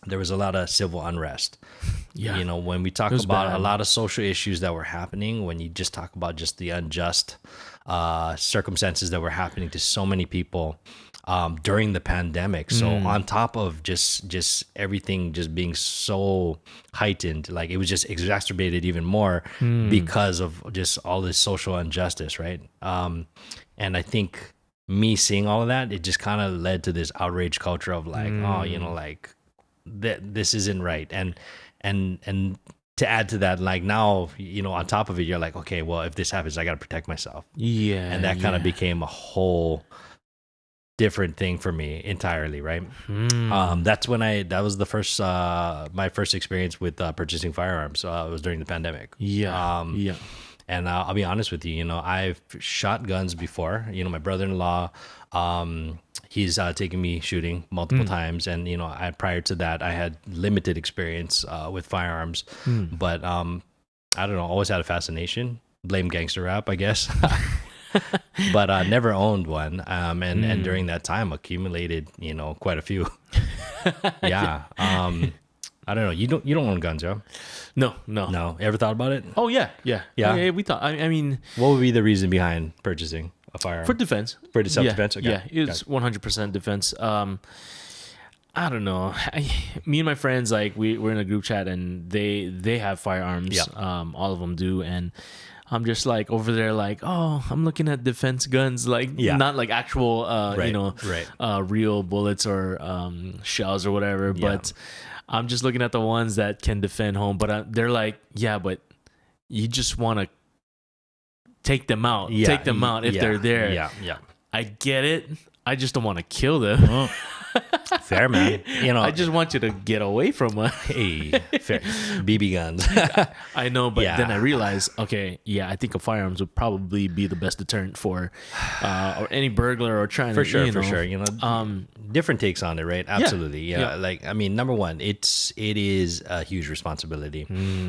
there was a lot of civil unrest. When we talk about a lot of social issues that were happening, when you just talk about just the unjust circumstances that were happening to so many people during the pandemic. So on top of just everything just being so heightened, like, it was just exacerbated even more because of just all this social injustice, right? And I think me seeing all of that, it just kind of led to this outrage culture of, like, like, this isn't right. And to add to that, like, now, on top of it, you're like, okay, well, if this happens, I got to protect myself. And that kind of became a whole different thing for me entirely, right? That was the first, my first experience with purchasing firearms. It was during the pandemic. And I'll be honest with you, I've shot guns before. My brother-in-law, he's taken me shooting multiple times. And, prior to that, I had limited experience with firearms. But I don't know, always had a fascination. Blame gangster rap, I guess. But I never owned one. And during that time, accumulated, quite a few. I don't know. You don't own guns, Joe? No. Ever thought about it? Oh yeah. We thought. I mean, what would be the reason behind purchasing a firearm? For defense. For self-defense. Yeah, it's 100% defense. I don't know. Me and my friends, like we're in a group chat, and they have firearms. Yeah. All of them do, and I'm just like over there, like, oh, I'm looking at defense guns, like Yeah. not like actual, Right, right. real bullets or shells or whatever. Yeah. But I'm just looking at the ones that can defend home. But they're like, yeah, but you just want to take them out, Yeah, take them out if yeah, they're there. Yeah. I get it. I just don't want to kill them. Fair, man. You know, I just want you to get away from us. hey, fair. BB guns. I know, but Yeah. then I realized, okay, yeah, I think a firearms would probably be the best deterrent for or any burglar or trying For to, sure, you for know, sure. You know, different takes on it, right? Absolutely. Yeah. yeah. Like, I mean, number one, it is a huge responsibility.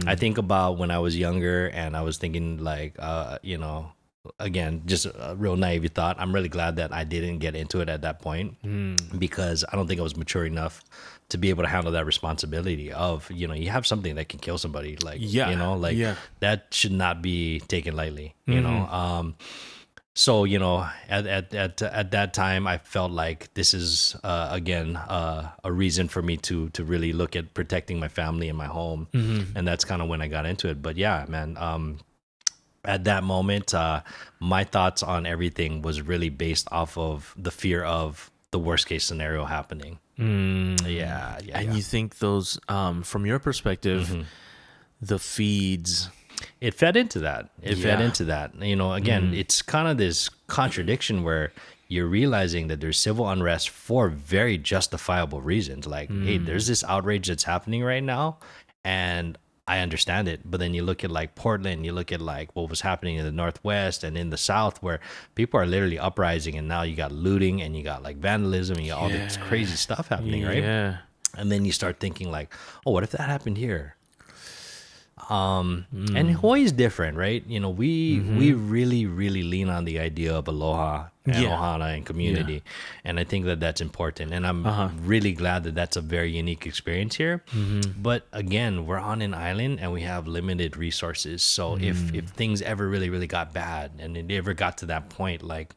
I think about when I was younger and I was thinking like, you know, again, just a real naive thought. I'm really glad that I didn't get into it at that point because I don't think I was mature enough to be able to handle that responsibility of, you know, you have something that can kill somebody. Like, Yeah. you know, like Yeah. that should not be taken lightly, you know? So, you know, at that time, I felt like this is, again, a reason for me to really look at protecting my family and my home. And that's kind of when I got into it. But yeah, man, at that moment, my thoughts on everything was really based off of the fear of the worst case scenario happening. Yeah. And you think those, from your perspective, the feeds. It fed into that. Yeah. You know, again, it's kind of this contradiction where you're realizing that there's civil unrest for very justifiable reasons. Like, hey, there's this outrage that's happening right now, and I understand it. But then you look at like Portland, you look at like what was happening in the Northwest and in the South, where people are literally uprising, and now you got looting and you got like vandalism and you got all this crazy stuff happening, right? Yeah. And then you start thinking like, oh, what if that happened here? And Hawaii is different, right? You know, we really lean on the idea of aloha and Yeah. ohana and community, and I think that that's important. And I'm really glad that that's a very unique experience here. But again, we're on an island and we have limited resources. So if things ever really got bad and it ever got to that point, like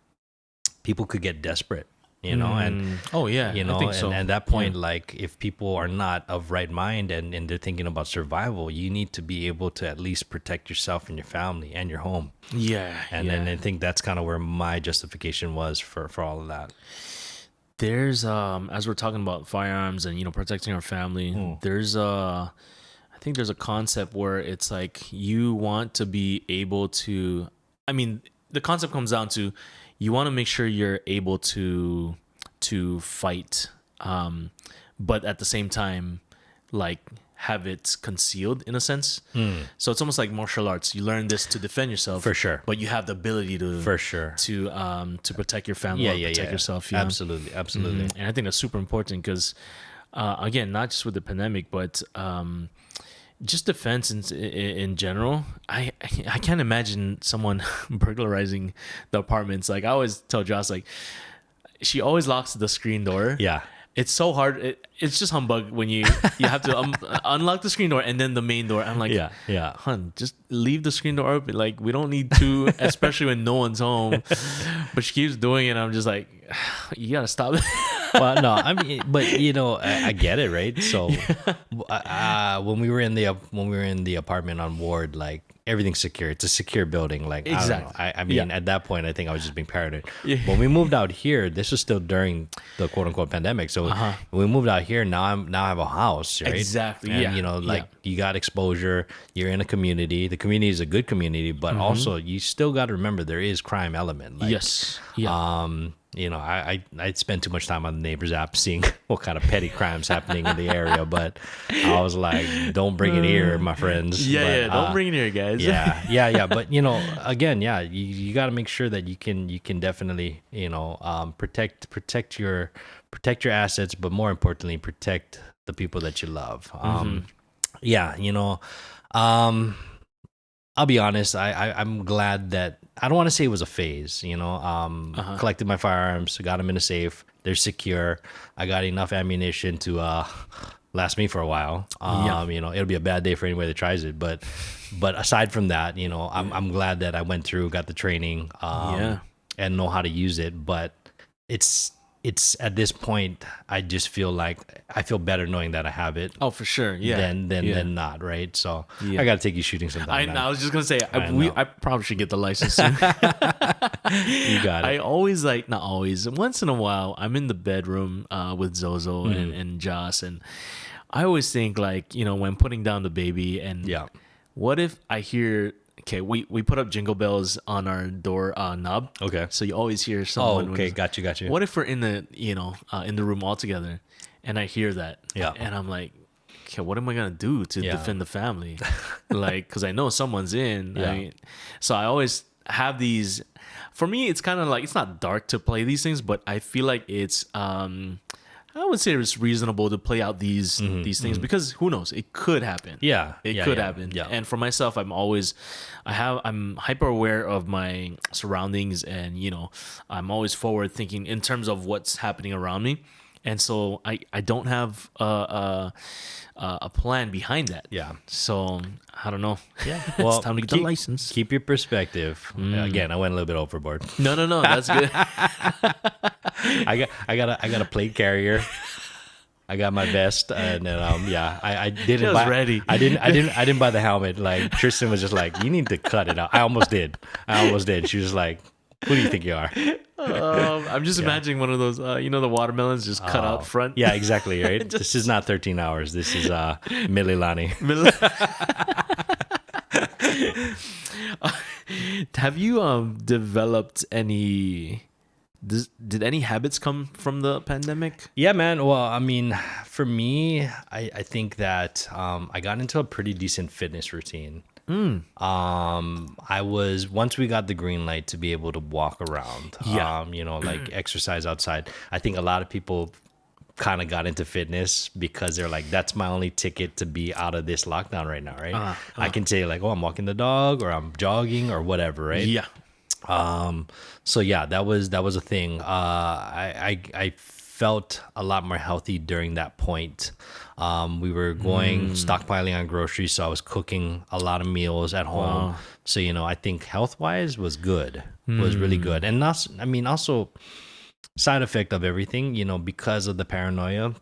people could get desperate. You know, and Oh, yeah, you I know, think and so. at that point, like if people are not of right mind and they're thinking about survival, you need to be able to at least protect yourself and your family and your home. Yeah. And then I think that's kind of where my justification was for all of that. There's as we're talking about firearms and, you know, protecting our family, there's I think there's a concept where it's like you want to be able to, I mean, the concept comes down to you want to make sure you're able to fight, but at the same time, like have it concealed in a sense. So it's almost like martial arts. You learn this to defend yourself, For sure. but you have the ability to For sure. to protect your family, or protect yourself. You know? Absolutely. And I think that's super important because, again, not just with the pandemic, but just defense in general. I can't imagine someone burglarizing the apartments. Like I always tell Joss, like she always locks the screen door. Yeah. It's so hard. It's just humbug when you have to unlock the screen door and then the main door. I'm like, Yeah. hun, just leave the screen door open. Like we don't need to, especially when no one's home. But she keeps doing it. I'm just like, you gotta stop it. Well, no, I mean, but you know, I get it, right? So, when we were in the apartment on Ward, like everything's secure. It's a secure building. Like, Exactly. I mean, at that point, I think I was just being paranoid. Yeah. When we moved out here, this was still during the quote unquote pandemic. So when we moved out here, now I have a house, right? Exactly, And, yeah, you know, like yeah. you got exposure. You're in a community. The community is a good community, but also you still got to remember there is crime element. Like, Yes. Yeah. you know, I spent too much time on the neighbors app seeing what kind of petty crimes happening in the area, but I was like, don't bring it here, my friends. Yeah, But, don't bring it here, guys. yeah. But you know, again, yeah, you got to make sure that you can definitely, you know, protect your assets, but more importantly, protect the people that you love. Yeah, you know, I'll be honest. I'm glad that I don't want to say it was a phase. You know, collected my firearms, got them in a safe. They're secure. I got enough ammunition to last me for a while. You know, it'll be a bad day for anybody that tries it. But aside from that, you know, I'm glad that I went through, got the training, and know how to use it. But it's it's at this point, I just feel like I feel better knowing that I have it Oh, for sure. Yeah. than not, right? So Yeah. I got to take you shooting sometime. I was just gonna say know. I probably should get the license soon. You got I it. always not always. Once in a while, I'm in the bedroom with Zozo and Joss, and I always think like when putting down the baby, and Yeah. what if I hear. Okay, we put up jingle bells on our door knob. Okay. So you always hear Oh, someone. okay. Got you. What if we're in the in the room all together, and I hear that, Yeah. and I'm like, okay, what am I gonna do to Yeah. defend the family? Like, because I know someone's in. Yeah. I mean, so I always have these. For me, it's kind of like it's not dark to play these things, but I feel like it's I would say it's reasonable to play out these things because who knows, it could happen. Yeah. It yeah, could yeah, happen. Yeah. And for myself, I'm hyper aware of my surroundings, and I'm always forward thinking in terms of what's happening around me. And so I don't have a plan behind that. Yeah. So I don't know. Yeah. It's time to get the license. Keep your perspective. Again, I went a little bit overboard. No, that's good. I got a plate carrier. I got my vest, and then I didn't She was buy. ready. I didn't buy the helmet. Like Tristan was just like, you need to cut it out. I almost did. She was like, who do you think you are? I'm just imagining one of those, the watermelons just cut out front. Yeah, exactly. Right. This is not 13 hours. This is Mililani. Have you developed any? Did any habits come from the pandemic? Yeah, man. Well, I mean, for me, I think that I got into a pretty decent fitness routine. I was once we got the green light to be able to walk around, like exercise outside. I think a lot of people kind of got into fitness because they're like, that's my only ticket to be out of this lockdown right now, right? I can say like, oh, I'm walking the dog or I'm jogging or whatever, right? Yeah. So yeah, that was a thing. I felt a lot more healthy during that point. We were stockpiling on groceries, so I was cooking a lot of meals at home. Wow. So I think health wise was good, was really good, and also side effect of everything, because of the paranoia.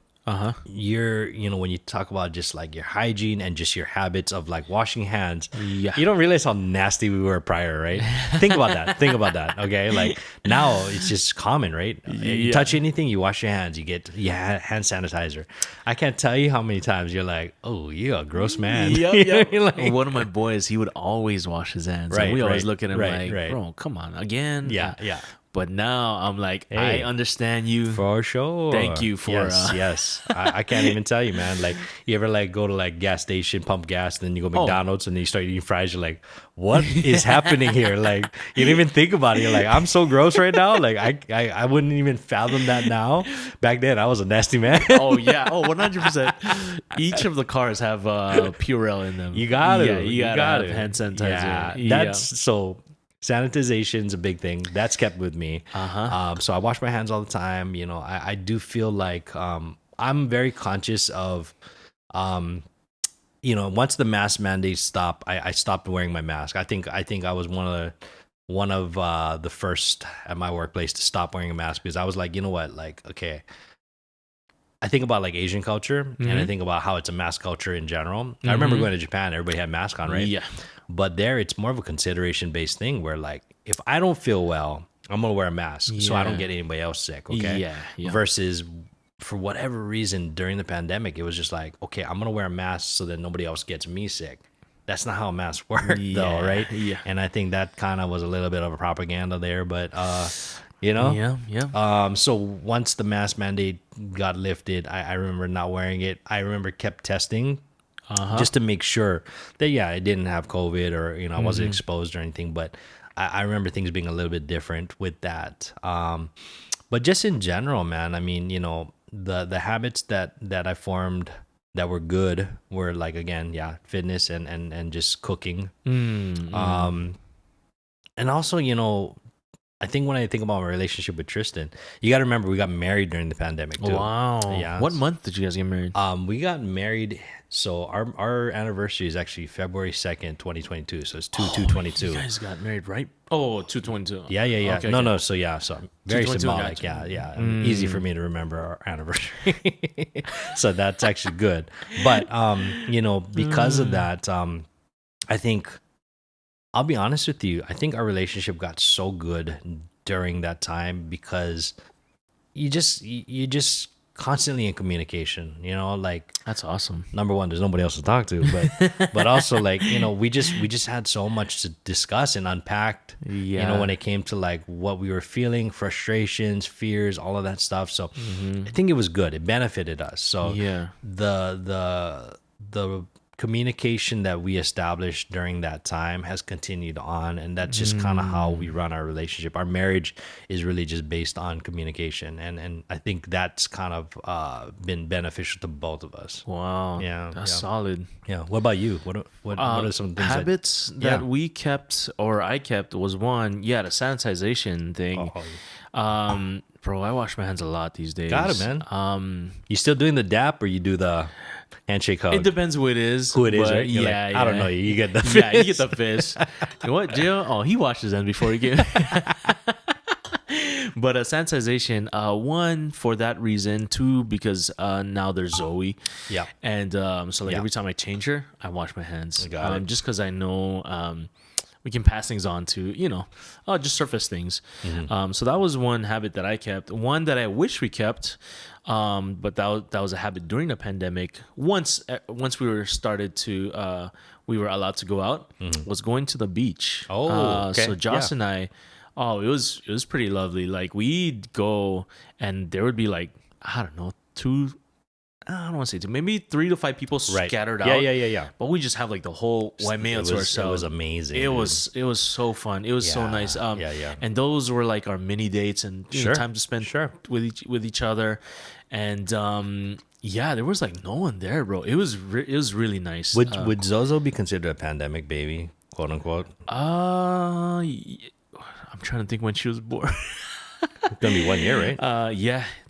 You're when you talk about just like your hygiene and just your habits of like washing hands, you don't realize how nasty we were prior, right? Think about that. Okay, like now it's just common, right? You touch anything, you wash your hands, you get hand sanitizer. I can't tell you how many times you're like, oh, you're a gross man. Yep. Like, One of my boys, he would always wash his hands. Right, And we always right, look at him right, like, right. bro, come on, again? yeah. But now I'm like, Hey, I understand you. For sure. Thank you for yes. I can't even tell you, man. Like, you ever like go to like gas station, pump gas, and then you go McDonald's and then you start eating fries. You're like, what is happening here? Like, you didn't even think about it. You're like, I'm so gross right now. Like, I wouldn't even fathom that now. Back then, I was a nasty man. Oh yeah. Oh, 100%. Each of the cars have Purell in them. You got it. Yeah, you gotta have hand sanitizer. Yeah, that's so. Sanitization's a big thing that's kept with me. So I wash my hands all the time. I do feel like I'm very conscious of once the mask mandates stop, I stopped wearing my mask. I think I was one of the first at my workplace to stop wearing a mask because I was like, you know what, like, okay, I think about like Asian culture and I think about how it's a mask culture in general. I remember going to Japan, everybody had masks on, right? Yeah. But there, it's more of a consideration based thing where, like, if I don't feel well, I'm gonna wear a mask so I don't get anybody else sick. Okay. Yeah. Versus, for whatever reason, during the pandemic, it was just like, okay, I'm gonna wear a mask so that nobody else gets me sick. That's not how masks work, though, right? Yeah. And I think that kind of was a little bit of a propaganda there, but Yeah. So once the mask mandate got lifted, I remember not wearing it. I remember kept testing. Just to make sure that I didn't have COVID or I wasn't exposed or anything, but I remember things being a little bit different with that. But just in general, man, I mean, the habits that I formed that were good were like, again, fitness and just cooking. And also, I think when I think about my relationship with Tristan, you got to remember we got married during the pandemic too. Wow. Yeah. What month did you guys get married? We got married. So our anniversary is actually February 2nd, 2022. So it's 2/2/22. You guys got married, right? Oh, 2/22. Yeah. Okay, No, okay. no. So very 2/22, symbolic. gotcha. Yeah. Easy for me to remember our anniversary. So that's actually good. But because of that, I think I'll be honest with you. I think our relationship got so good during that time because you just constantly in communication. Like That's awesome. number one, there's nobody else to talk to, but also like we just had so much to discuss and unpack. Yeah. When it came to like what we were feeling, frustrations, fears, all of that stuff. So I think it was good. It benefited us. So Yeah. the communication that we established during that time has continued on, and that's just kind of how we run our relationship. Our marriage is really just based on communication, and I think that's kind of been beneficial to both of us. Wow. Yeah, That's yeah. solid. Yeah. What about you? What are some things habits Yeah. that we kept or I kept was one, the sanitization thing. Bro, I wash my hands a lot these days. Got it, man. You still doing the dap or you do the handshake hug? It depends who it is. Who it is, but right? You're Yeah, like, I don't know. You get the Yeah, you fist. get the fist. What, Jill? Oh, he washes them before he gave. But sanitization, one for that reason, two because now there's Zoe. Yeah. And so like Yeah. every time I change her, I wash my hands. Got it. Just because I know we can pass things on to just surface things. So that was one habit that I kept. One that I wish we kept, but that was a habit during the pandemic. Once we were started to we were allowed to go out, was going to the beach. Oh, okay. So Joss Yeah. and I, it was pretty lovely. Like we'd go and there would be like, I don't know, I don't want to say two, maybe 3 to 5 people Right. scattered Yeah, out. yeah. But we just have like the whole Waimea to ourselves. It was amazing. It was so fun. It was so Yeah, nice. yeah. And those were like our mini dates and Sure, time to spend sure. with each other. And there was like no one there, bro. It was really nice. Would Zozo be considered a pandemic baby, quote unquote? I'm trying to think when she was born. It's gonna be 1 year, right?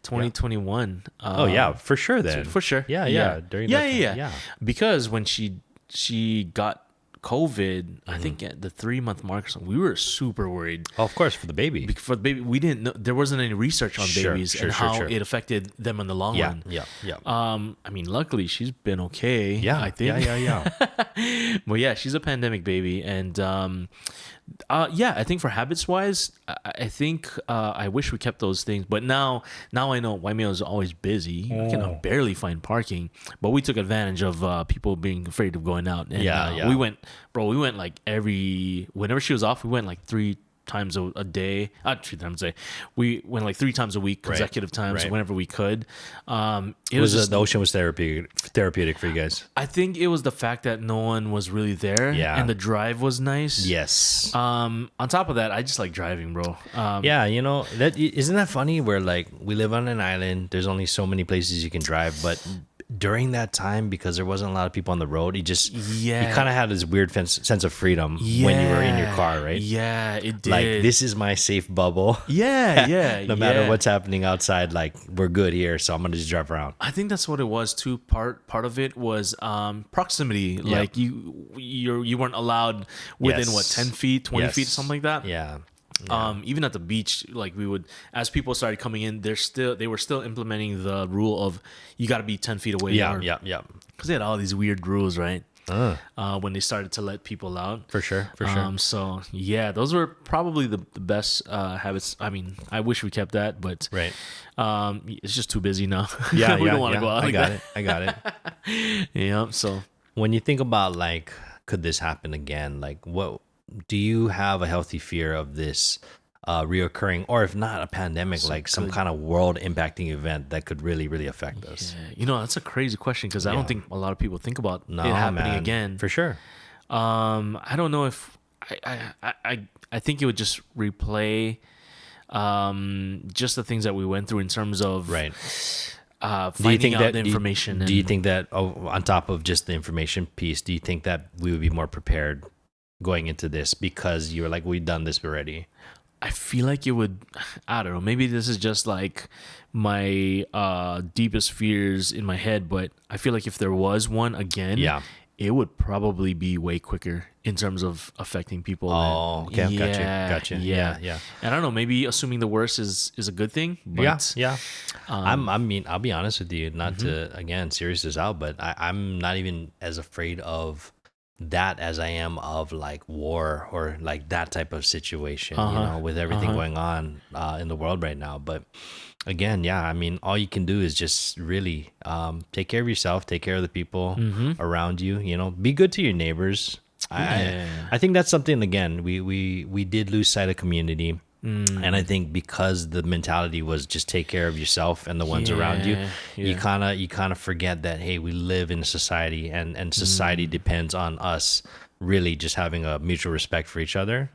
2021. Oh yeah, for sure then. For sure. Yeah. During that time, yeah. Because when she got COVID, I think at the 3-month mark, or something, we were super worried. Oh, of course, for the baby. For the baby, we didn't know, there wasn't any research on babies and how sure. it affected them in the long Yeah, run. yeah. I mean, luckily she's been okay. Yeah, I think. Yeah. But yeah, she's a pandemic baby, and I think for habits wise, I think I wish we kept those things. But now I know Waimea is always busy. You can barely find parking. But we took advantage of people being afraid of going out. And, Yeah. we went like whenever she was off, we went like 3 times a day. 3 times a day. We went like 3 times a week, consecutive times, right. whenever we could. It was the ocean was therapeutic for you guys. I think it was the fact that no one was really there. Yeah. And the drive was nice. Yes. On top of that, I just like driving, bro. Yeah, that isn't that funny where like we live on an island, there's only so many places you can drive, but during that time, because there wasn't a lot of people on the road, you kind of had this weird sense of freedom when you were in your car, right? Yeah, it did. Like, this is my safe bubble. Yeah. No matter what's happening outside, like, we're good here, so I'm gonna just drive around. I think that's what it was too. Part of it was proximity. Yeah. Like you weren't allowed within 10 feet, 20 feet, something like that. Yeah. Even at the beach, like we would, as people started coming in, they were still implementing the rule of you got to be 10 feet away. Yeah. Because they had all these weird rules, right? When they started to let people out. For sure. So yeah, those were probably the best habits. I mean, I wish we kept that, but Right. It's just too busy now. Yeah, we don't want to go out. I got it. Yeah. So When you think about like, could this happen again? Like, what do you have a healthy fear of this reoccurring, or if not a pandemic, like some kind of world impacting event that could really, really affect us? Yeah. That's a crazy question because I don't think a lot of people think about No, it happening man. again. For sure. I don't know if I think it would just replay just the things that we went through in terms of Right. finding out the information. Do you think that on top of just the information piece, do you think that we would be more prepared going into this because you were like, we've done this already? I feel like it would, I don't know, maybe this is just like my deepest fears in my head, but I feel like if there was one again, Yeah. it would probably be way quicker in terms of affecting people. Oh, okay. Gotcha. Yeah. And I don't know, maybe assuming the worst is a good thing, but Yeah. I mean, I'll be honest with you, not to, again, serious this out, but I'm not even as afraid of that as I am of like war or like that type of situation, with everything going on in the world right now. But again, yeah, I mean, all you can do is just really take care of yourself, take care of the people around you, be good to your neighbors. I think that's something, again, we did lose sight of community. And I think because the mentality was just take care of yourself and the ones around you, you kind of forget that, hey, we live in a society, and society depends on us really just having a mutual respect for each other.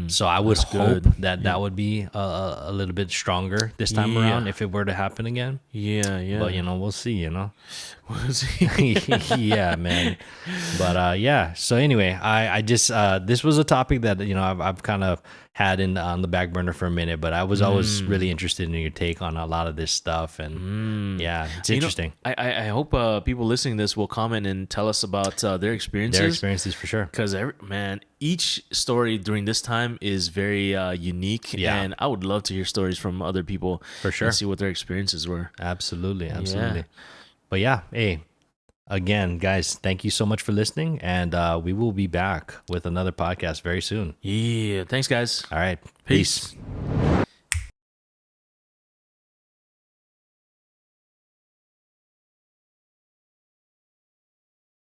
So I would hope that would be a little bit stronger this time around if it were to happen again. Yeah. But we'll see. We'll see. Yeah, man. But yeah. So anyway, I just this was a topic that I've kind of had on the back burner for a minute, but I was always really interested in your take on a lot of this stuff, and yeah, it's interesting. I hope people listening to this will comment and tell us about their experiences. Their experiences for sure. Because each story during this time is very unique, and I would love to hear stories from other people for sure, and see what their experiences were. Absolutely. But yeah, hey, again, guys, thank you so much for listening, and we will be back with another podcast very soon. Yeah, thanks, guys. All right, Peace.